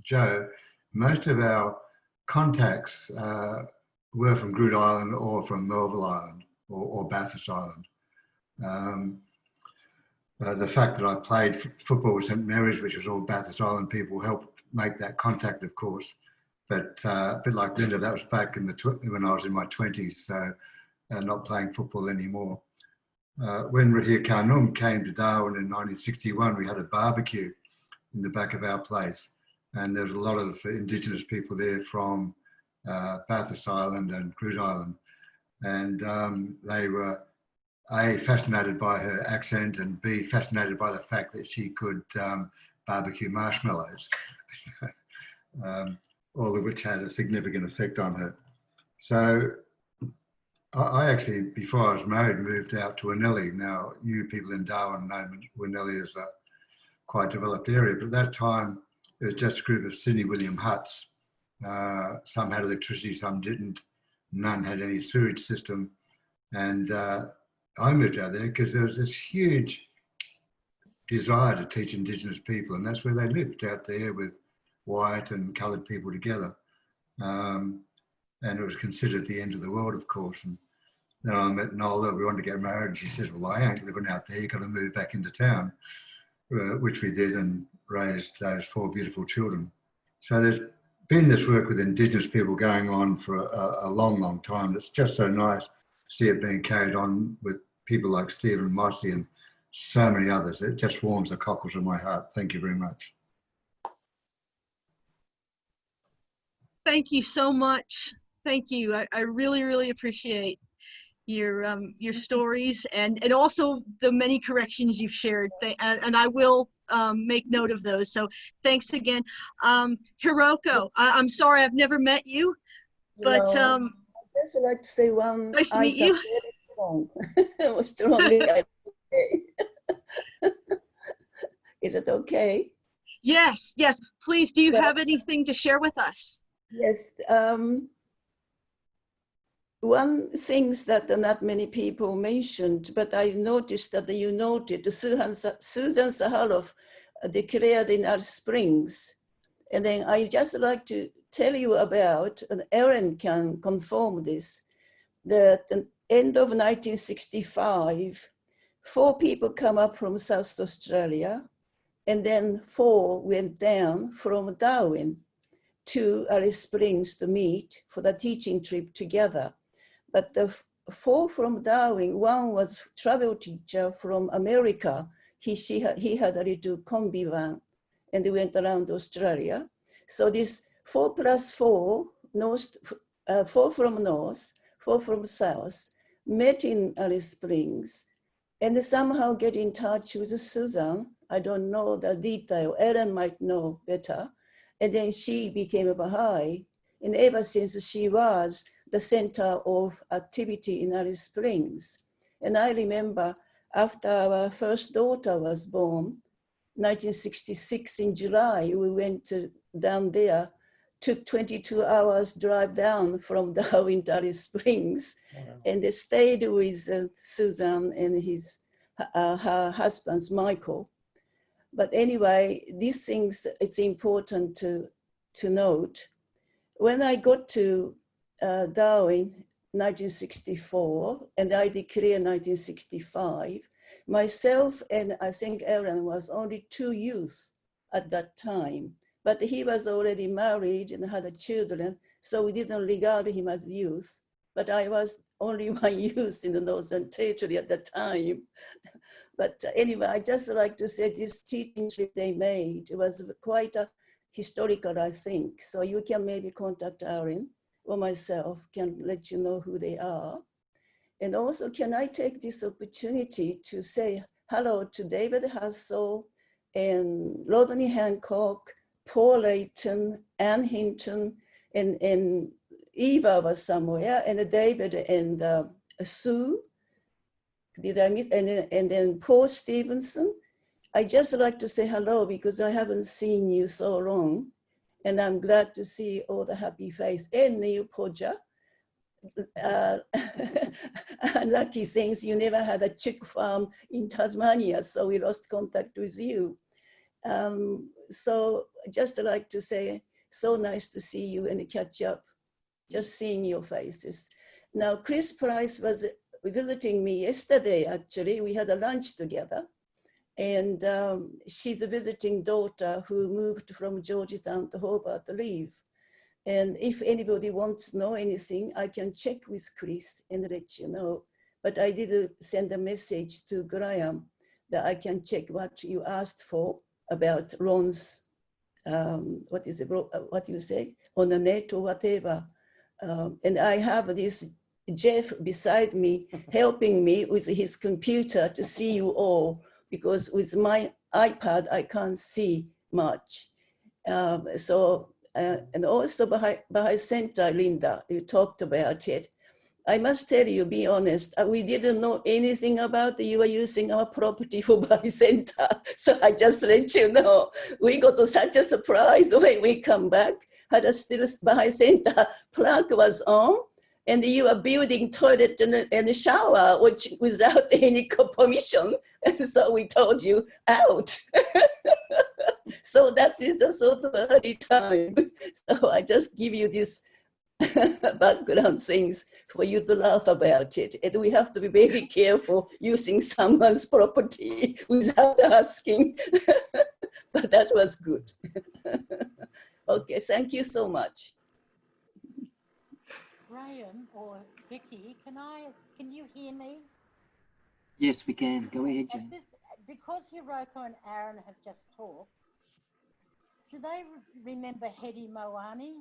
Joe, most of our contacts were from Groote Eylandt or from Melville Island or Bathurst Island. The fact that I played football with St Mary's, which was all Bathurst Island people, helped make that contact, of course. But a bit like Linda, that was back in when I was in my 20s, so not playing football anymore. When Rahir Khanum came to Darwin in 1961, we had a barbecue in the back of our place, and there was a lot of Indigenous people there from Bathurst Island and Groote Eylandt, and they were A, fascinated by her accent, and B, fascinated by the fact that she could barbecue marshmallows. All of which had a significant effect on her. So I actually, before I was married, moved out to Winnelly. Now, you people in Darwin know Winnelly is a quite developed area, but at that time, it was just a group of Sydney William huts. Some had electricity, some didn't. None had any sewage system. And I moved out there because there was this huge desire to teach Indigenous people, and that's where they lived, out there with white and coloured people together. And it was considered the end of the world, of course. And then I met Nola, we wanted to get married, and she says, well, I ain't living out there, you've got to move back into town, which we did, and raised those 4 beautiful children. So there's been this work with Indigenous people going on for a long, long time. It's just so nice to see it being carried on with people like Stephen Mossie and so many others. It just warms the cockles of my heart. Thank you very much. Thank you so much. Thank you. I really, really appreciate your stories and also the many corrections you've shared. And I will make note of those. So thanks again. Hiroko, I'm sorry I've never met you, but I'd just like to say one. Nice to meet you. It was strongly. Is it okay? Yes, yes. Please, do you have anything to share with us? Yes. one things that not many people mentioned, but I noticed that you noted Susan Saharoff declared in Alice Springs. And then I just like to tell you about, and Aaron can confirm this, that at the end of 1965, 4 people come up from South Australia, and then 4 went down from Darwin to Alice Springs to meet for the teaching trip together. But the 4 from Darwin, one was travel teacher from America. He had a little combi van and they went around Australia. So this 4 plus 4, 4 from North, 4 from South, met in Alice Springs and they somehow get in touch with Susan. I don't know the detail, Ellen might know better. And then she became a Bahai. And ever since she was the center of activity in Alice Springs. And I remember after our first daughter was born, 1966 in July, we went down there, took 22 hours drive down from Darwin to Alice Springs. And they stayed with Susan and her husband's Michael. But anyway, these things, it's important to note. When I got to Darwin, 1964, and I declared 1965, myself and I think Aaron was only 2 youth at that time, but he was already married and had children, so we didn't regard him as youth, but I was only 1 youth in the Northern Territory at the time. But anyway, I just like to say this teaching trip they made, it was quite a historical, I think. So you can maybe contact Aaron or myself, can let you know who they are. And also, can I take this opportunity to say hello to David Hassel and Rodney Hancock, Paul Leyton, Ann Hinton, and Eva was somewhere, and David and Sue. Did I miss? And then Paul Stevenson. I just like to say hello because I haven't seen you so long. And I'm glad to see all the happy face. And Neil Podger. Lucky things you never had a chick farm in Tasmania, so we lost contact with you. So just like to say, so nice to see you and catch up, just seeing your faces. Now, Chris Price was visiting me yesterday, actually. We had a lunch together. And she's a visiting daughter who moved from Georgetown to Hobart to live. And if anybody wants to know anything, I can check with Chris and let you know. But I did send a message to Graham that I can check what you asked for about Ron's, what is it, what you say, on the net or whatever. And I have this Jeff beside me, helping me with his computer to see you all, because with my iPad, I can't see much. And also Bahai Center, Linda, you talked about it. I must tell you, be honest, we didn't know anything about you were using our property for Bahai Center. So I just let you know, we got such a surprise when we come back, had a still Bahai Center plaque was on, and you are building toilet and shower, which without any permission. And so we told you out. So that is a sort of early time. So I just give you this background things for you to laugh about it. And we have to be very careful using someone's property without asking. But that was good. Okay, thank you so much. Graham or Vicky, can you hear me? Yes, we can. Go ahead, Jane. Because Hiroko and Aaron have just talked, do they remember Hedy Moani?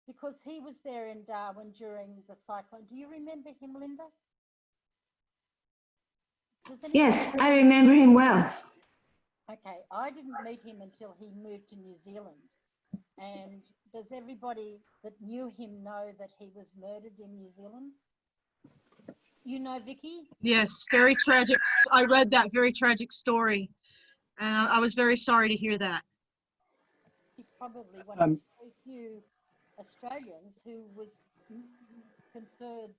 Because he was there in Darwin during the cyclone. Do you remember him, Linda? Yes, I remember him well. Okay, I didn't meet him until he moved to New Zealand. And does everybody that knew him know that he was murdered in New Zealand? You know, Vicky? Yes, very tragic. I read that very tragic story. And I was very sorry to hear that. He's probably one of the very few Australians who was conferred,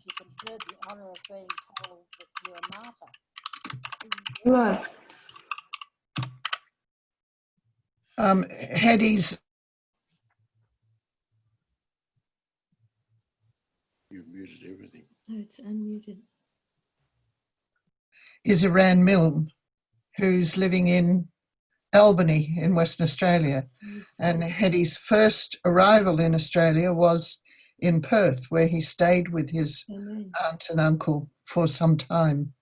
she conferred the honour of being told that you're a martyr. Was. Hattie's. You've muted everything. No, it's unmuted. Is Iran Milne, who's living in Albany in Western Australia. And Hattie's first arrival in Australia was in Perth, where he stayed with his aunt and uncle for some time.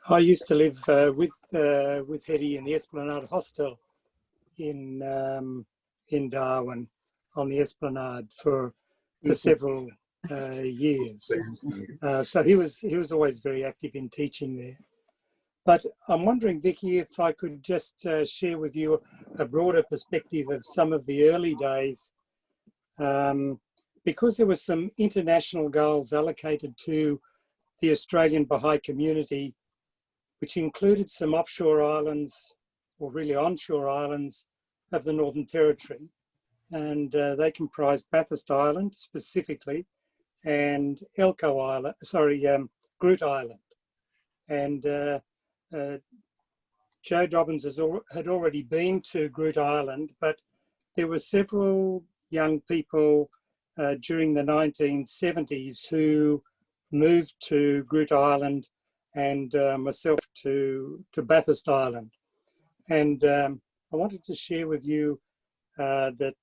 I used to live with Hetty in the Esplanade Hostel in Darwin, on the Esplanade for several years. So he was always very active in teaching there. But I'm wondering, Vicky, if I could just share with you a broader perspective of some of the early days, because there were some international goals allocated to the Australian Bahai community, which included some offshore islands, or really onshore islands, of the Northern Territory. And they comprised Bathurst Island specifically, and Groot Island. And Joe Dobbins had already been to Groot Island, but there were several young people during the 1970s who moved to Groot Island, and myself to Bathurst Island. And I wanted to share with you that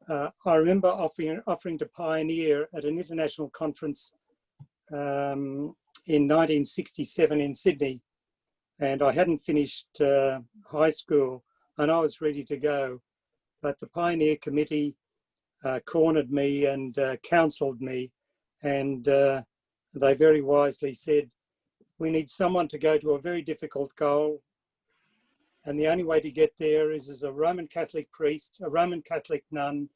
I remember offering to pioneer at an international conference in 1967 in Sydney, and I hadn't finished high school and I was ready to go, but the Pioneer Committee cornered me and counselled me, and they very wisely said, we need someone to go to a very difficult goal, and the only way to get there is as a Roman Catholic priest, a Roman Catholic nun,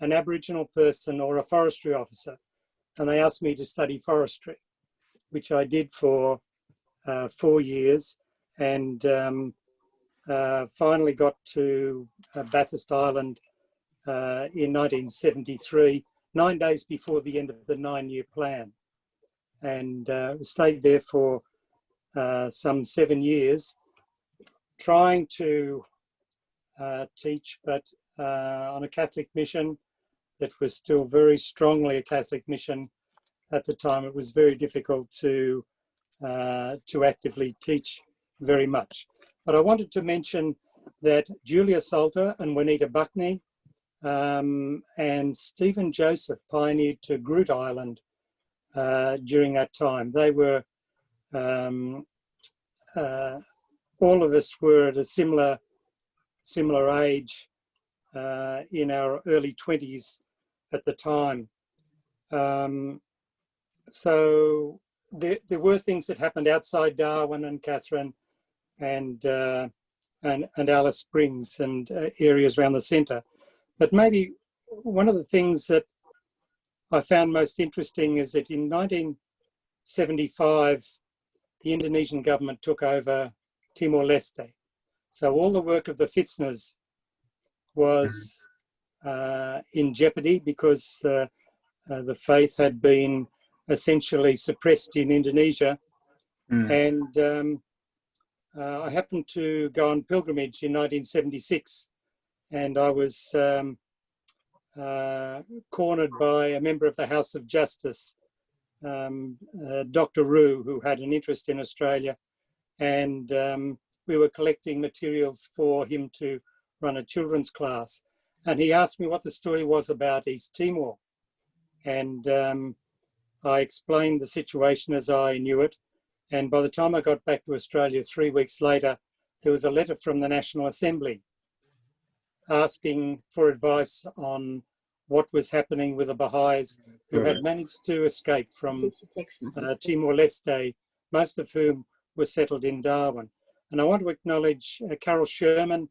an Aboriginal person, or a forestry officer. And they asked me to study forestry, which I did for 4 years, and finally got to Bathurst Island in 1973, 9 days before the end of the 9-year plan, and stayed there for some 7 years, trying to teach, but on a Catholic mission that was still very strongly a Catholic mission at the time. It was very difficult to actively teach very much. But I wanted to mention that Julia Salter and Juanita Buckney and Stephen Joseph pioneered to Groot Island during that time. They were, all of us were at a similar age in our early 20s at the time. So there were things that happened outside Darwin and Catherine and Alice Springs and areas around the centre. But maybe one of the things that I found most interesting is that in 1975, the Indonesian government took over Timor-Leste. So all the work of the Fitzners was in jeopardy because the faith had been essentially suppressed in Indonesia. And I happened to go on pilgrimage in 1976, and I was cornered by a member of the House of Justice, Dr. Roo, who had an interest in Australia, and we were collecting materials for him to run a children's class. And he asked me what the story was about East Timor. And I explained the situation as I knew it. And by the time I got back to Australia 3 weeks later, there was a letter from the National Assembly asking for advice on what was happening with the Baha'is who had managed to escape from Timor-Leste, most of whom were settled in Darwin. And I want to acknowledge Carol Sherman,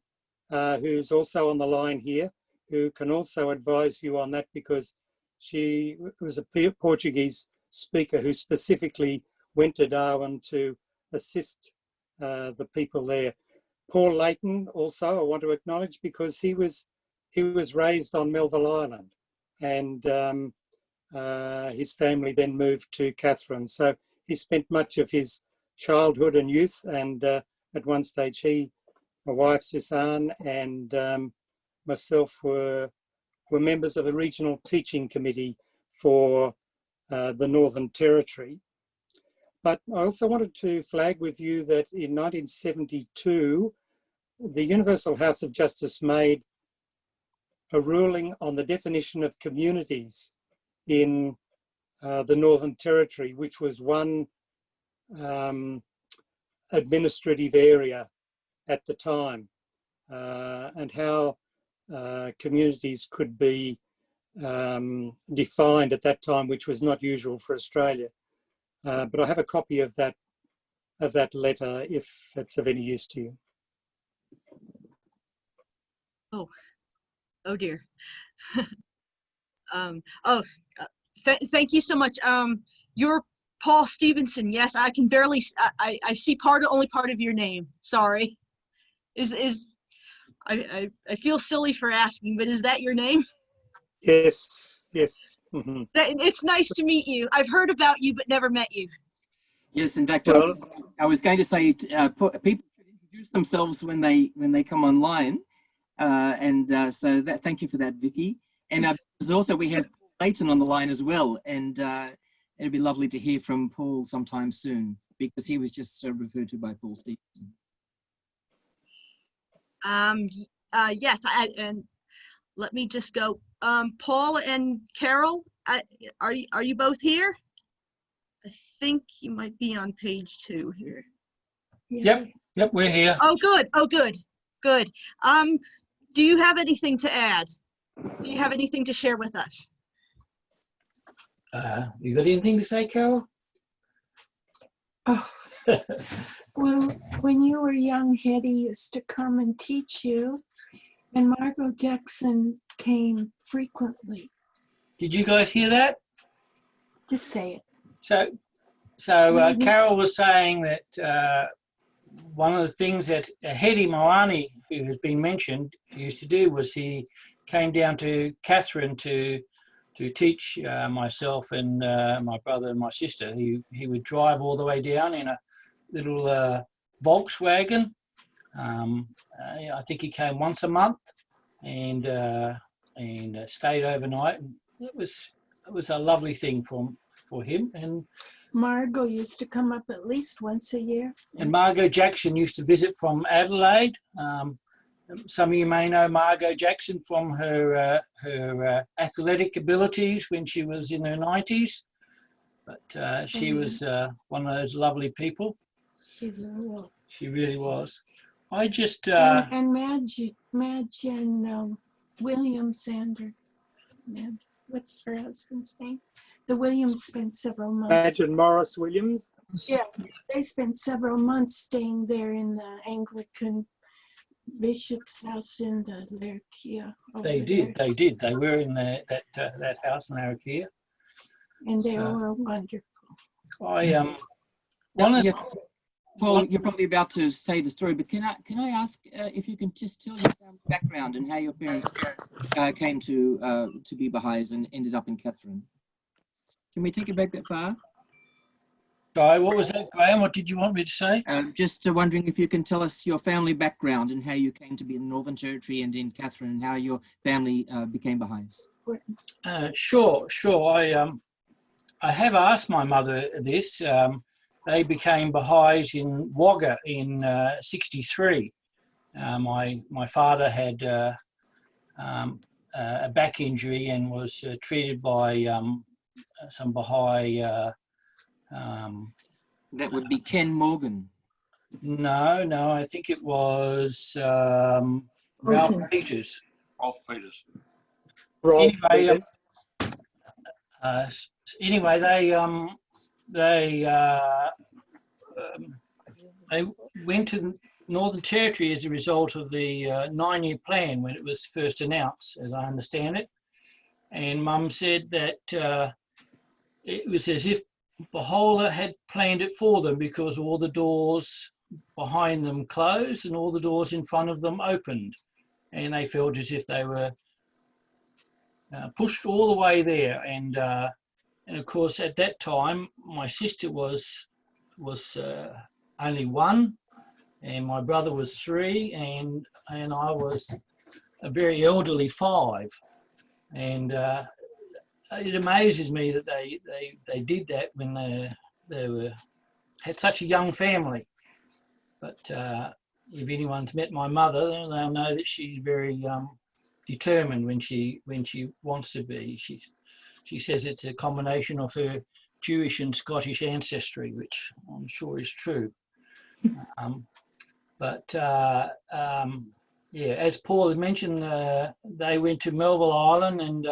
who's also on the line here, who can also advise you on that because she was a Portuguese speaker who specifically went to Darwin to assist the people there. Paul Leyton also I want to acknowledge because he was he was raised on Melville Island, and his family then moved to Catherine. So he spent much of his childhood and youth, and at one stage he, my wife Suzanne, and myself were members of a regional teaching committee for the Northern Territory. But I also wanted to flag with you that in 1972, the Universal House of Justice made a ruling on the definition of communities in the Northern Territory, which was one administrative area at the time, and how communities could be defined at that time, which was not usual for Australia. But I have a copy of that letter if it's of any use to you. Oh dear. Thank you so much. You're Paul Stevenson. Yes, I can barely. I see only part of your name. Sorry. I feel silly for asking, but is that your name? Yes. Yes. Mm-hmm. It's nice to meet you. I've heard about you, but never met you. Yes, in fact, Well, I was going to say people should introduce themselves when they come online, so that thank you for that, Vicky. And also we have Leyton on the line as well, and it'd be lovely to hear from Paul sometime soon because he was just referred to by Paul Stevenson. Yes, and let me just go. Paul and Carol, are you both here? I think you might be on page 2 here. Yep, we're here. Oh, good. Oh, good. Good. Do you have anything to add? Do you have anything to share with us? You got anything to say, Carol? Oh, well, when you were young, Hetty used to come and teach you, and Margot Jackson came frequently. Did you guys hear that? Just say it. So Carol was saying that one of the things that Hetty Moani, who has been mentioned, used to do was he came down to Catherine to teach myself and my brother and my sister. He would drive all the way down in a little Volkswagen. I think he came once a month and stayed overnight. And it was a lovely thing for him. And Margot used to come up at least once a year. And Margot Jackson used to visit from Adelaide. Some of you may know Margot Jackson from her athletic abilities when she was in her 90s. But she was one of those lovely people. She's a real. She really was. I just... and Madge and William Sander. What's her husband's name? The Williams spent several months. Madge and Morris Williams. Yeah, they spent several months staying there in the Anglican bishop's house in the Larrakia. They did. They were in that house in Larrakia. And they were wonderful. Paul, you're probably about to say the story, but can I ask if you can just tell your family background and how your parents came to be Baha'is and ended up in Catherine? Can we take it back that far? Sorry, what was that, Graham? What did you want me to say? Just wondering if you can tell us your family background and how you came to be in the Northern Territory and in Catherine, and how your family became Baha'is. Sure. I have asked my mother this. They became Baha'is in Wagga in '63. My father had a back injury and was treated by some Baha'i. That would be Ken Morgan. No, I think it was Ralph Peters. Anyway, they went to Northern Territory as a result of the 9-year plan when it was first announced, as I understand it. And Mum said that it was as if Baha'u'llah had planned it for them, because all the doors behind them closed and all the doors in front of them opened. And they felt as if they were pushed all the way there. And of course, at that time, my sister was only 1, and my brother was 3, and I was a very elderly 5. And it amazes me that they did that when they had such a young family. But if anyone's met my mother, they'll know that she's very determined when she wants to be. She says it's a combination of her Jewish and Scottish ancestry, which I'm sure is true. Yeah, as Paul had mentioned, they went to Melville Island, and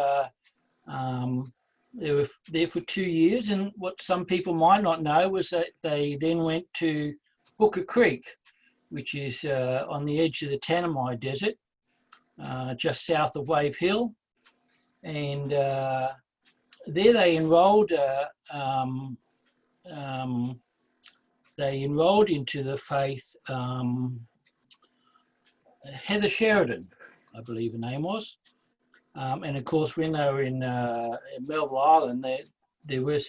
they were there for 2 years. And what some people might not know was that they then went to Booker Creek, which is on the edge of the Tanami Desert, just south of Wave Hill. And there they enrolled into the faith Heather Sheridan, I believe her name was. And of course, when they were in Melville Island, there were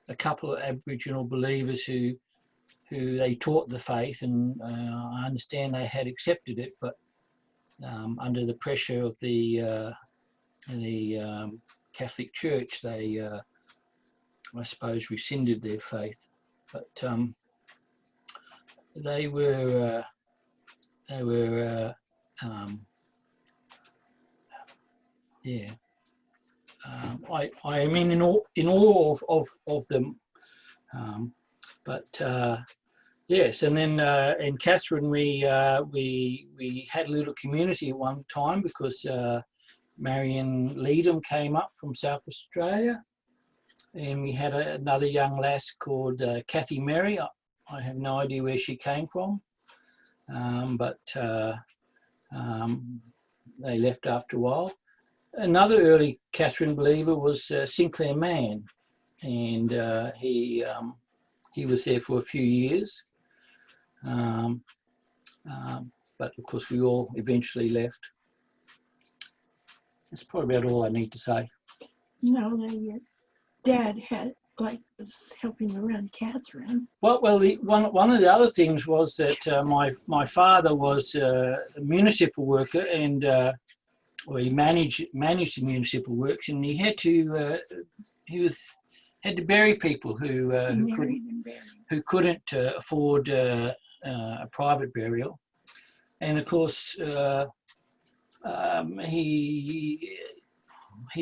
a couple of Aboriginal believers who they taught the faith, and I understand they had accepted it, but under the pressure of the Catholic Church, they, I suppose, rescinded their faith. But they were yeah. I mean, in all of them. Yes, and then in Catherine, we had a little community at one time because Marion Leyton came up from South Australia, and we had another young lass called Kathy Mary. I have no idea where she came from, but they left after a while. Another early Catherine believer was Sinclair Mann, and he was there for a few years. But of course, we all eventually left. That's probably about all I need to say. No, your dad was helping around Catherine. Well, one of the other things was that my father was a municipal worker, and he managed the municipal works, and he had to bury people who couldn't afford a private burial, and of course he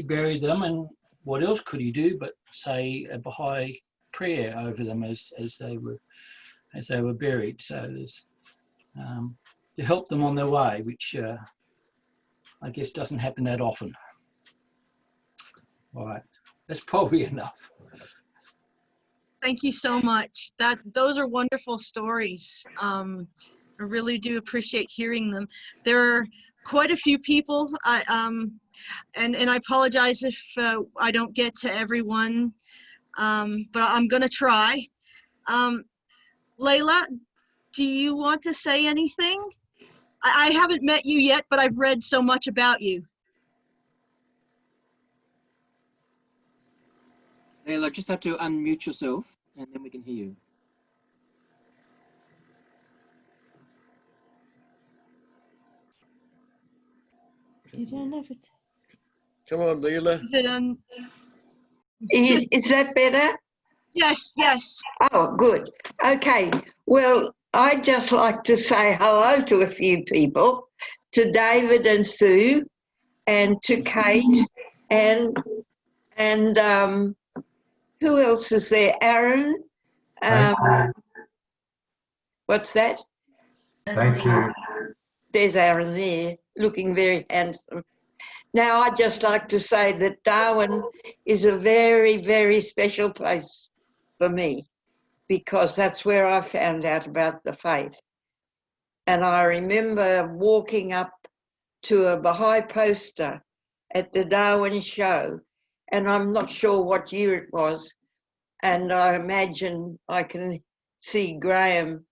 buried them. And what else could he do but say a Bahai prayer over them as they were buried? So there's to help them on their way, which I guess doesn't happen that often. All right, that's probably enough. Thank you so much. Those are wonderful stories. I really do appreciate hearing them. There are quite a few people, and I apologize if I don't get to everyone, but I'm going to try. Leila, do you want to say anything? I haven't met you yet, but I've read so much about you. Leila, just have to unmute yourself, and then we can hear you. You don't know if it's... Come on, Leila. Is it on? Is that better? Yes, yes. Oh, good. Okay. Well, I'd just like to say hello to a few people, to David and Sue, and to Kate, and who else is there? Aaron. What's that? Thank you. There's Aaron there, looking very handsome. Now, I'd just like to say that Darwin is a very, very special place for me, because that's where I found out about the faith. And I remember walking up to a Bahai poster at the Darwin show, and I'm not sure what year it was, and I imagine I can see Graham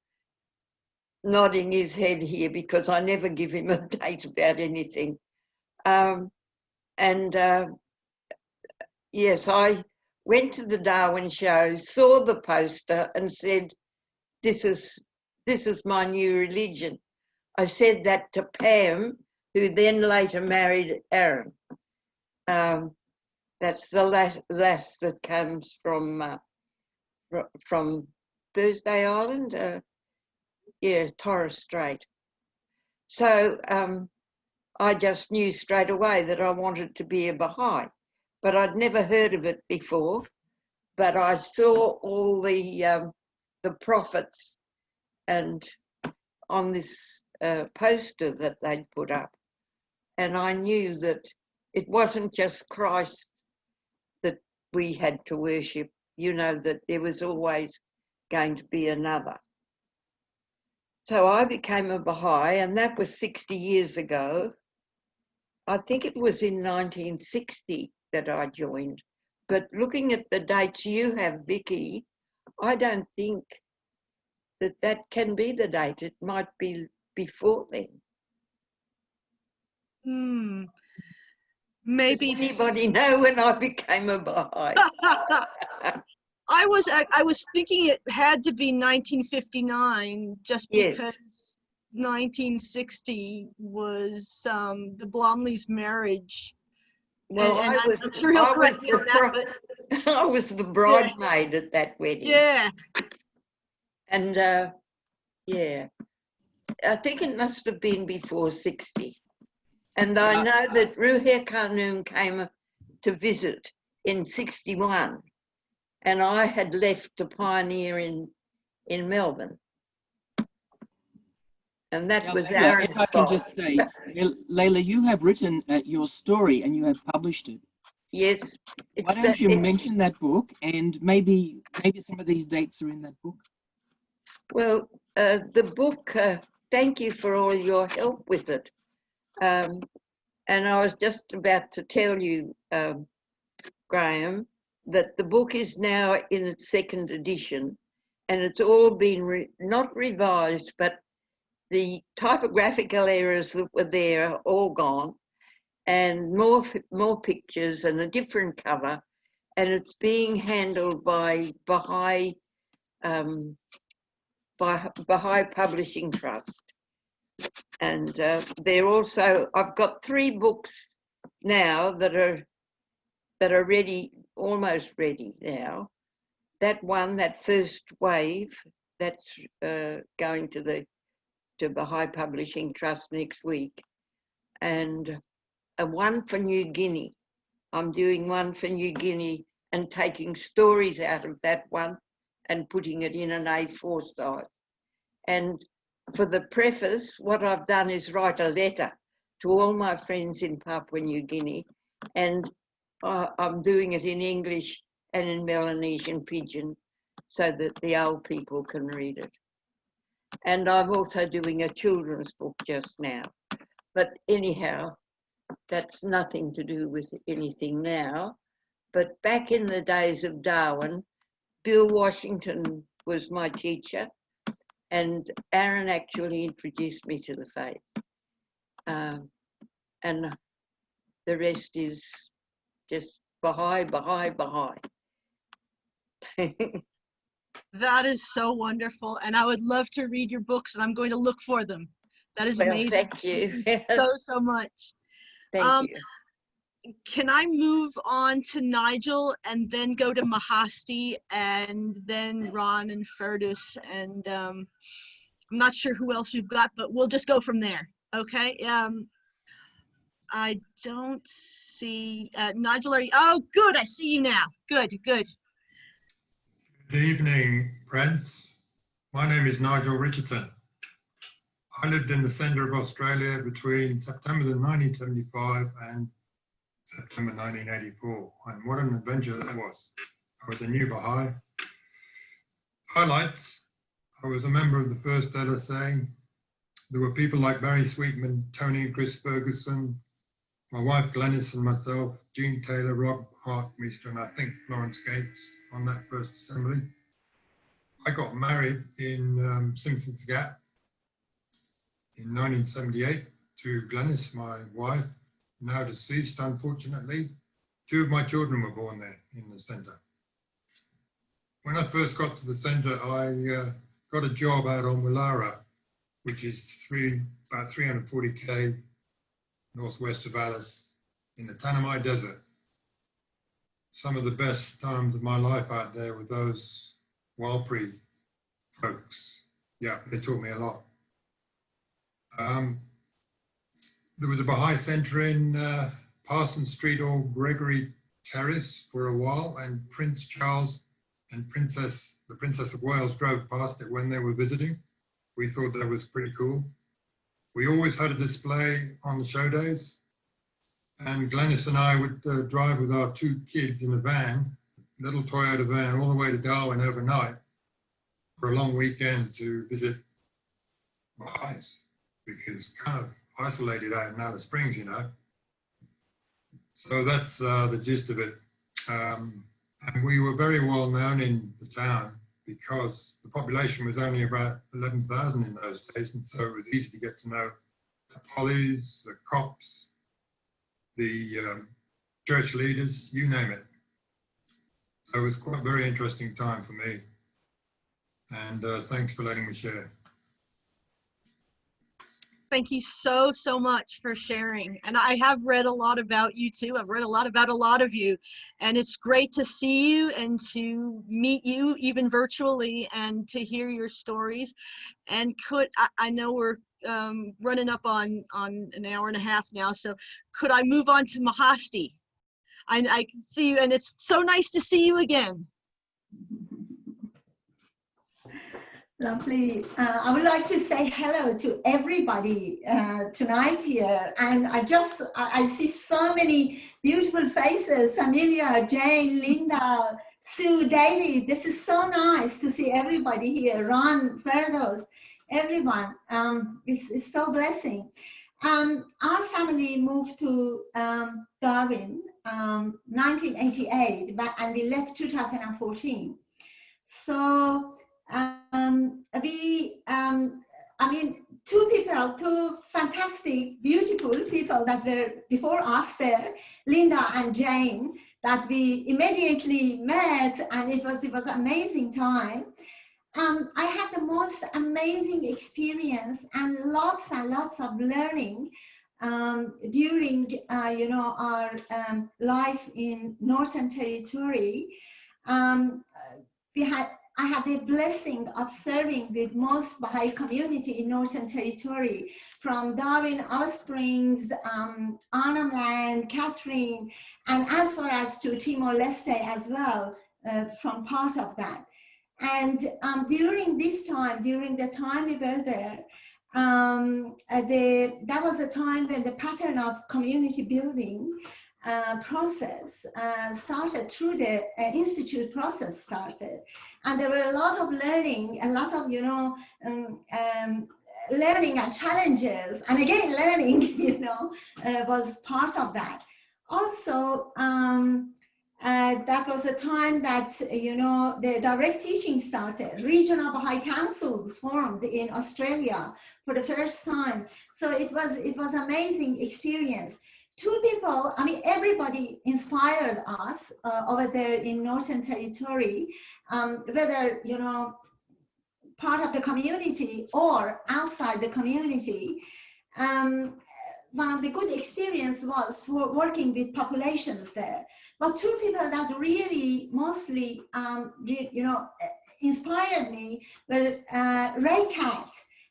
nodding his head here, because I never give him a date about anything. And yes, I went to the Darwin show, saw the poster and said, this is my new religion. I said that to Pam, who then later married Aaron. That's the lass that comes from Thursday Island, Torres Strait. So I just knew straight away that I wanted to be a Bahai, but I'd never heard of it before. But I saw all the prophets and on this poster that they'd put up, and I knew that it wasn't just Christ that we had to worship, you know, that there was always going to be another. So I became a Bahai, and that was 60 years ago. I think it was in 1960 that I joined. But looking at the dates you have, Vicky, I don't think that that can be the date. It might be before then. Maybe. Does anybody know when I became a Bahai? I was thinking it had to be 1959, just because 1960 was the Blomeley's marriage. Well, and I'm sure he'll correct me on that, but I was the bridesmaid at that wedding. Yeah. And yeah, I think it must have been before 60. And I know that Ruher Khanum came to visit in 61, and I had left to pioneer in Melbourne. And that was Aaron's if I can just say, Leila, you have written your story and you have published it. Yes. Why don't you mention that book, and maybe some of these dates are in that book? Well, the book, thank you for all your help with it. And I was just about to tell you, Graham, that the book is now in its second edition, and it's all been not revised, but the typographical errors that were there are all gone, and more pictures and a different cover, and it's being handled by Bahai Publishing Trust. And they're also, I've got 3 books now that are ready, almost ready now. That one, that first wave, that's going to Bahai Publishing Trust next week. And one for New Guinea. I'm doing one for New Guinea and taking stories out of that one and putting it in an A4 size. And for the preface, what I've done is write a letter to all my friends in Papua New Guinea, and I'm doing it in English and in Melanesian Pidgin so that the old people can read it. And I'm also doing a children's book just now. But anyhow, that's nothing to do with anything now. But back in the days of Darwin, Bill Washington was my teacher, and Aaron actually introduced me to the faith. And the rest is just Bahai, Bahai, Bahai. That is so wonderful, and I would love to read your books, and I'm going to look for them. That is amazing. Thank you. so much. Thank you. Can I move on to Nigel and then go to Mahasti and then Ron and Ferdous, and I'm not sure who else we've got, but we'll just go from there. Okay. I don't see Nigel. Are you? Oh, good. I see you now. Good. Good evening, friends. My name is Nigel Richardson. I lived in the centre of Australia between September 1975 and September 1984, and what an adventure that was. I was a new Bahai. Highlights: I was a member of the first LSA. There were people like Barry Sweetman, Tony and Chris Ferguson, my wife Glenys and myself, Jean Taylor, Rob Hartmeister, and I think Florence Gates on that first assembly. I got married in Simpsons Gap in 1978 to Glenys, my wife. now deceased, unfortunately. 2 of my children were born there in the centre. When I first got to the centre, I got a job out on Willara, which is about 340k northwest of Alice in the Tanami Desert. Some of the best times of my life out there with those Walpri folks. Yeah, they taught me a lot. There was a Bahai centre in Parsons Street or Gregory Terrace for a while, and Prince Charles and the Princess of Wales drove past it when they were visiting. We thought that was pretty cool. We always had a display on the show days, and Glenys and I would drive with our 2 kids in a van, little Toyota van, all the way to Darwin overnight for a long weekend to visit Baha'is, because kind of isolated out in Alice Springs, you know. So that's the gist of it. And we were very well known in the town because the population was only about 11,000 in those days, and so it was easy to get to know the pollies, the cops, the church leaders, you name it. So it was quite a very interesting time for me. And thanks for letting me share. Thank you so much for sharing. And I have read a lot about you too. I've read a lot about a lot of you. And it's great to see you and to meet you even virtually and to hear your stories. And I know we're running up on an hour and a half now, so could I move on to Mahasti? I can see you, and it's so nice to see you again. Lovely. I would like to say hello to everybody tonight here. And I see so many beautiful faces, familiar, Jane, Linda, Sue, David. This is so nice to see everybody here. Ron, Ferdous, everyone. It's so blessing. Our family moved to Darwin 1988, and we left 2014. So two fantastic, beautiful people that were before us there, Linda and Jane, that we immediately met, and it was an amazing time. I had the most amazing experience and lots of learning during our life in Northern Territory. I had the blessing of serving with most Bahai community in Northern Territory, from Darwin, Alice Springs, Arnhem Land, Catherine, and as far as to Timor-Leste as well, from part of that. And during this time, during the time we were there, that was a time when the pattern of community building process started, through the institute process started. And there were a lot of learning, a lot of, learning and challenges. And again, learning, was part of that. Also, that was a time that, the direct teaching started. Regional Bahai councils formed in Australia for the first time. So it was amazing experience. Two people, everybody inspired us over there in Northern Territory, whether, part of the community or outside the community. One of the good experience was for working with populations there. But two people that really mostly, inspired me were Ray Cat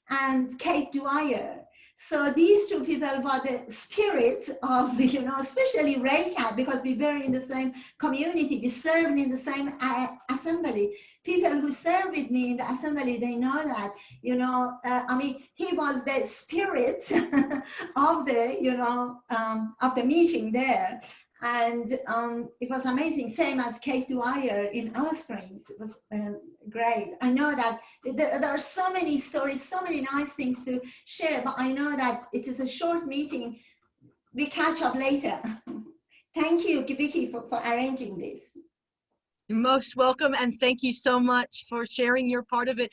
and Kate Dwyer. So these two people were the spirit of, especially Ray Cat, because we were in the same community, we served in the same assembly. People who serve with me in the assembly, they know that, he was the spirit of the meeting there. And it was amazing, same as Kate Dwyer in Alice Springs. It was great. I know that there are so many stories, so many nice things to share, but I know that it is a short meeting. We catch up later. Thank you, Vicky, for arranging this. You're most welcome, and thank you so much for sharing your part of it.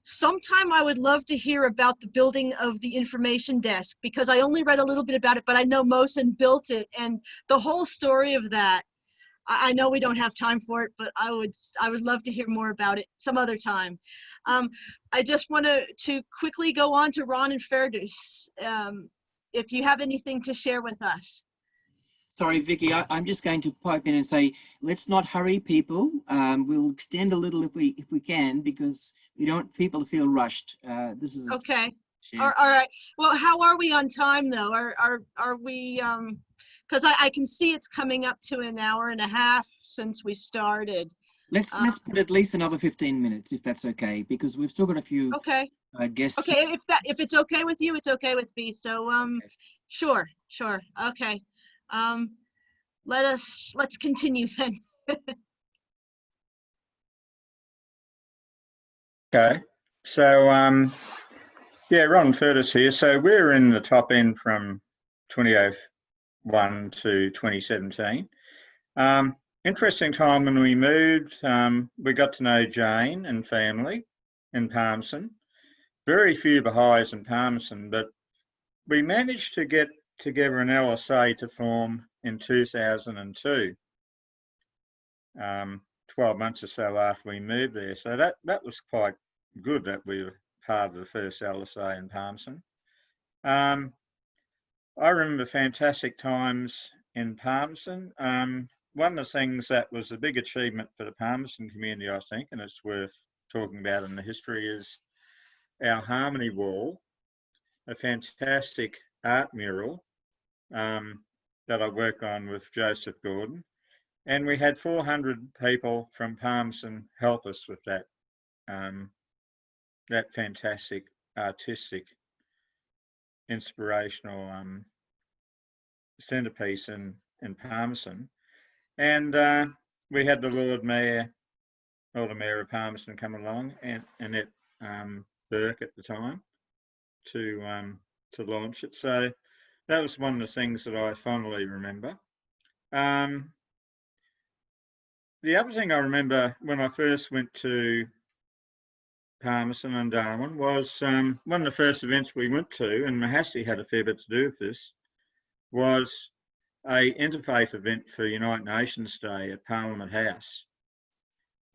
Sometime I would love to hear about the building of the information desk, because I only read a little bit about it, but I know Mosin built it, and the whole story of that. I know we don't have time for it, but I would love to hear more about it some other time. I just want to quickly go on to Ron and Ferdous, if you have anything to share with us. Sorry, Vicky, I'm just going to pipe in and say, let's not hurry people. We'll extend a little if we can, because we don't want people to feel rushed. This is okay. All right. Well, how are we on time though? Are we? Because I can see it's coming up to an hour and a half since we started. Let's put at least another 15 minutes, if that's okay, because we've still got a few guests. Okay, if it's okay with you, it's okay with me. So sure. Okay. Let's continue then. Okay, so yeah, Ron Ferdous here. So we're in the top end from 2001 to 2017. Interesting time when we moved. We got to know Jane and family in Palmerston. Very few Baha'is in Palmerston, but we managed to get together an LSA to form in 2002, 12 months or so after we moved there. So that was quite good that we were part of the first LSA in Palmerston. I remember fantastic times in Palmerston. One of the things that was a big achievement for the Palmerston community, I think, and it's worth talking about in the history, is our Harmony Wall, a fantastic art mural that I work on with Joseph Gordon. And we had 400 people from Palmerston help us with that, that fantastic artistic, inspirational centrepiece in Palmerston. And we had the Lord Mayor of Palmerston come along, and Annette Burke at the time, to launch it. So that was one of the things that I fondly remember. The other thing I remember when I first went to Palmerston and Darwin was one of the first events we went to, and Mahasti had a fair bit to do with this, was a interfaith event for United Nations Day at Parliament House.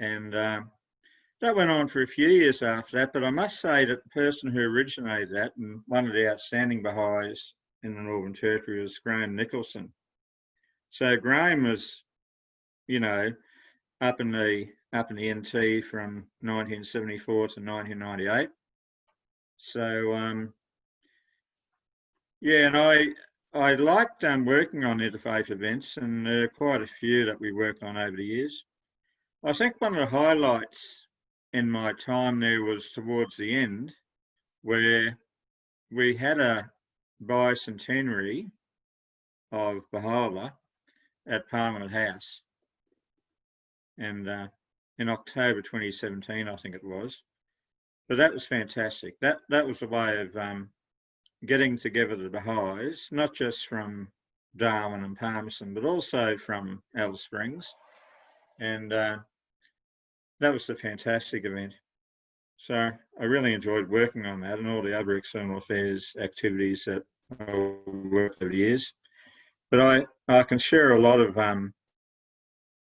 And that went on for a few years after that, but I must say that the person who originated that, and one of the outstanding Baha'is in the Northern Territory, was Graham Nicholson. So Graham was, up in the NT from 1974 to 1998. So yeah, and I liked working on interfaith events, and there are quite a few that we worked on over the years. I think one of the highlights in my time there was towards the end, where we had a bicentenary of Baha'u'llah at Parliament House. And in October 2017, I think it was. But that was fantastic. That was a way of getting together the Baha'is, not just from Darwin and Palmerston, but also from Alice Springs. And that was a fantastic event. So I really enjoyed working on that and all the other external affairs activities that I worked over the years. But I can share a lot of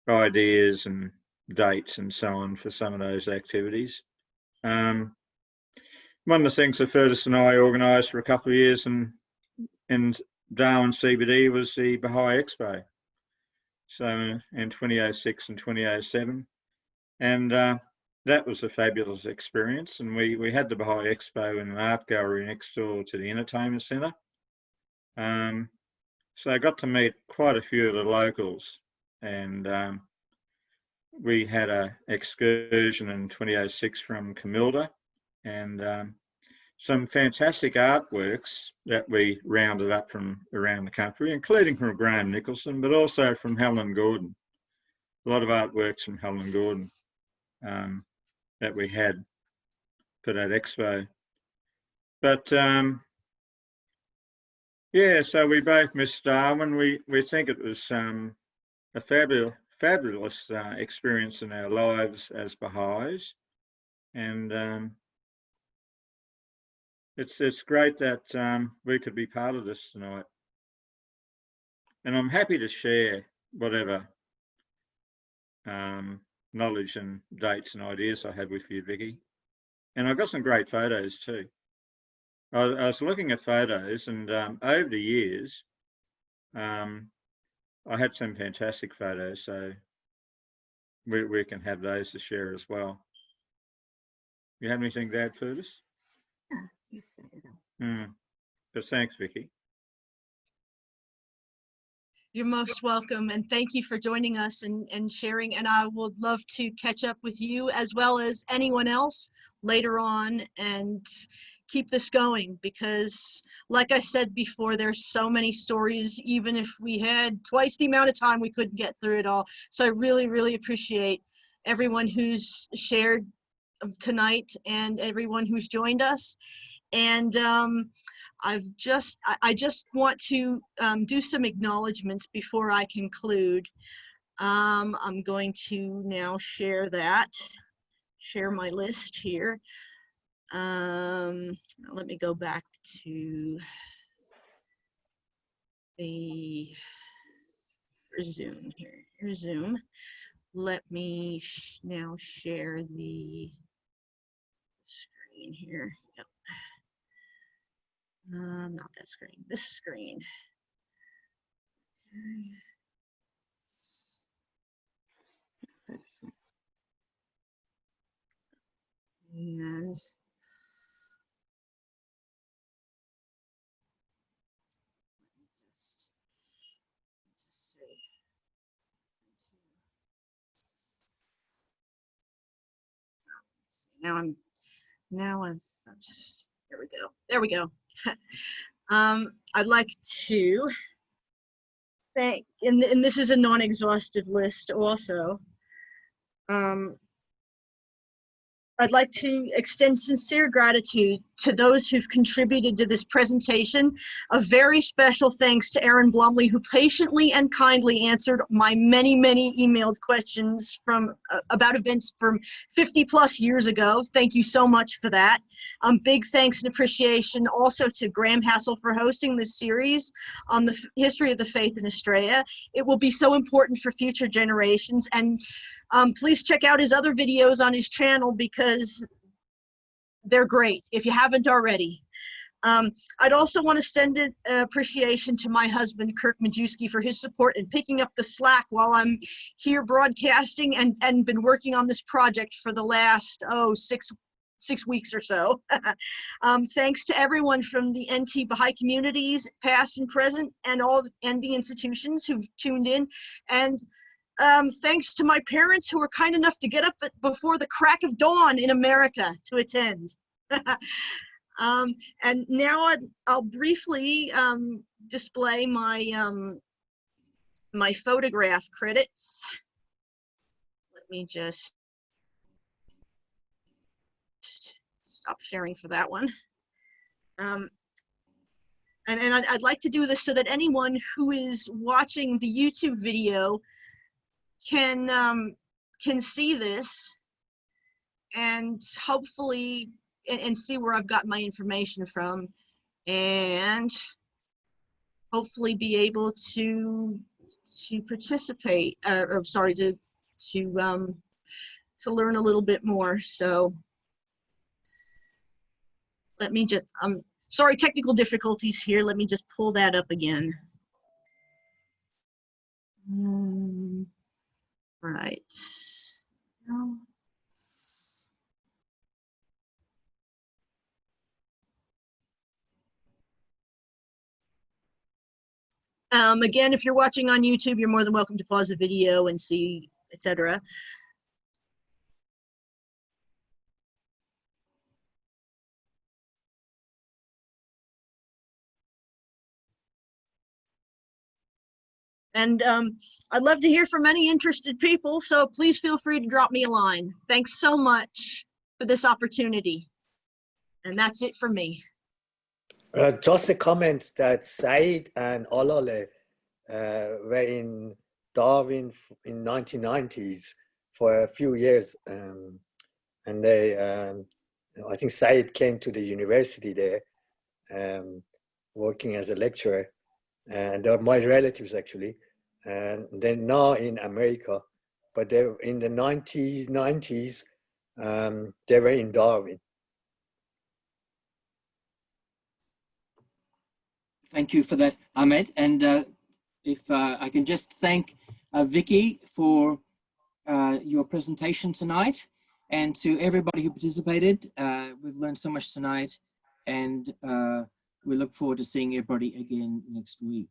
ideas and dates and so on for some of those activities. One of the things that Ferdous and I organised for a couple of years in Darwin CBD was the Bahai Expo. So in 2006 and 2007. And that was a fabulous experience. And we had the Bahai Expo in an art gallery next door to the entertainment centre. So I got to meet quite a few of the locals, and we had an excursion in 2006 from Camilda, and some fantastic artworks that we rounded up from around the country, including from Graham Nicholson, but also from Helen Gordon. A lot of artworks from Helen Gordon that we had for that expo. But yeah, so we both missed Darwin. We think it was a fabulous experience in our lives as Baha'is, and it's great that we could be part of this tonight. And I'm happy to share whatever knowledge and dates and ideas I have with you, Vicky. And I've got some great photos too. I was looking at photos, and over the years, I had some fantastic photos, so we can have those to share as well. You have anything to add, Ferdous? But thanks, Vicky. You're most welcome, and thank you for joining us and sharing, and I would love to catch up with you as well as anyone else later on and keep this going, because like I said before, there's so many stories. Even if we had twice the amount of time, we couldn't get through it all. So I really appreciate everyone who's shared tonight and everyone who's joined us. And I just want to do some acknowledgements before I conclude. I'm going to now share my list here. Let me go back to the Zoom here. Here's Zoom. Let me now share the screen here. Yep. Not that screen, this screen. And just say, now I'm just, there we go. I'd like to thank, and this is a non-exhaustive list also. I'd like to extend sincere gratitude to those who've contributed to this presentation. A very special thanks to Aaron Blomeley, who patiently and kindly answered my many emailed questions from about events from 50+ years ago. Thank you so much for that. Big thanks and appreciation also to Graham Hassel for hosting this series on the history of the faith in Australia. It will be so important for future generations, and please check out his other videos on his channel because they're great if you haven't already. I'd also want to send an appreciation to my husband, Kirk Majewski, for his support in picking up the slack while I'm here broadcasting and been working on this project for the last, six weeks or so. Thanks to everyone from the NT Bahai communities, past and present, and the institutions who've tuned in. And thanks to my parents who were kind enough to get up before the crack of dawn in America to attend. And now I'll briefly display my my photograph credits. Let me just stop sharing for that one. And I'd like to do this so that anyone who is watching the YouTube video can see this and hopefully and see where I've got my information from, and hopefully be able to participate or sorry to learn a little bit more. So let me just sorry, technical difficulties here. Let me just pull that up again. Right. Again, if you're watching on YouTube, you're more than welcome to pause the video and see, etc. And I'd love to hear from any interested people, so please feel free to drop me a line. Thanks so much for this opportunity. And that's it for me. Just a comment that Said and Olole were in Darwin in 1990s for a few years. And they, I think Said came to the university there, working as a lecturer. And they're my relatives actually. And they're now in America, but they in the 90s, they were in Darwin. Thank you for that, Ahmed. And if I can just thank Vicky for your presentation tonight, and to everybody who participated. We've learned so much tonight, and we look forward to seeing everybody again next week.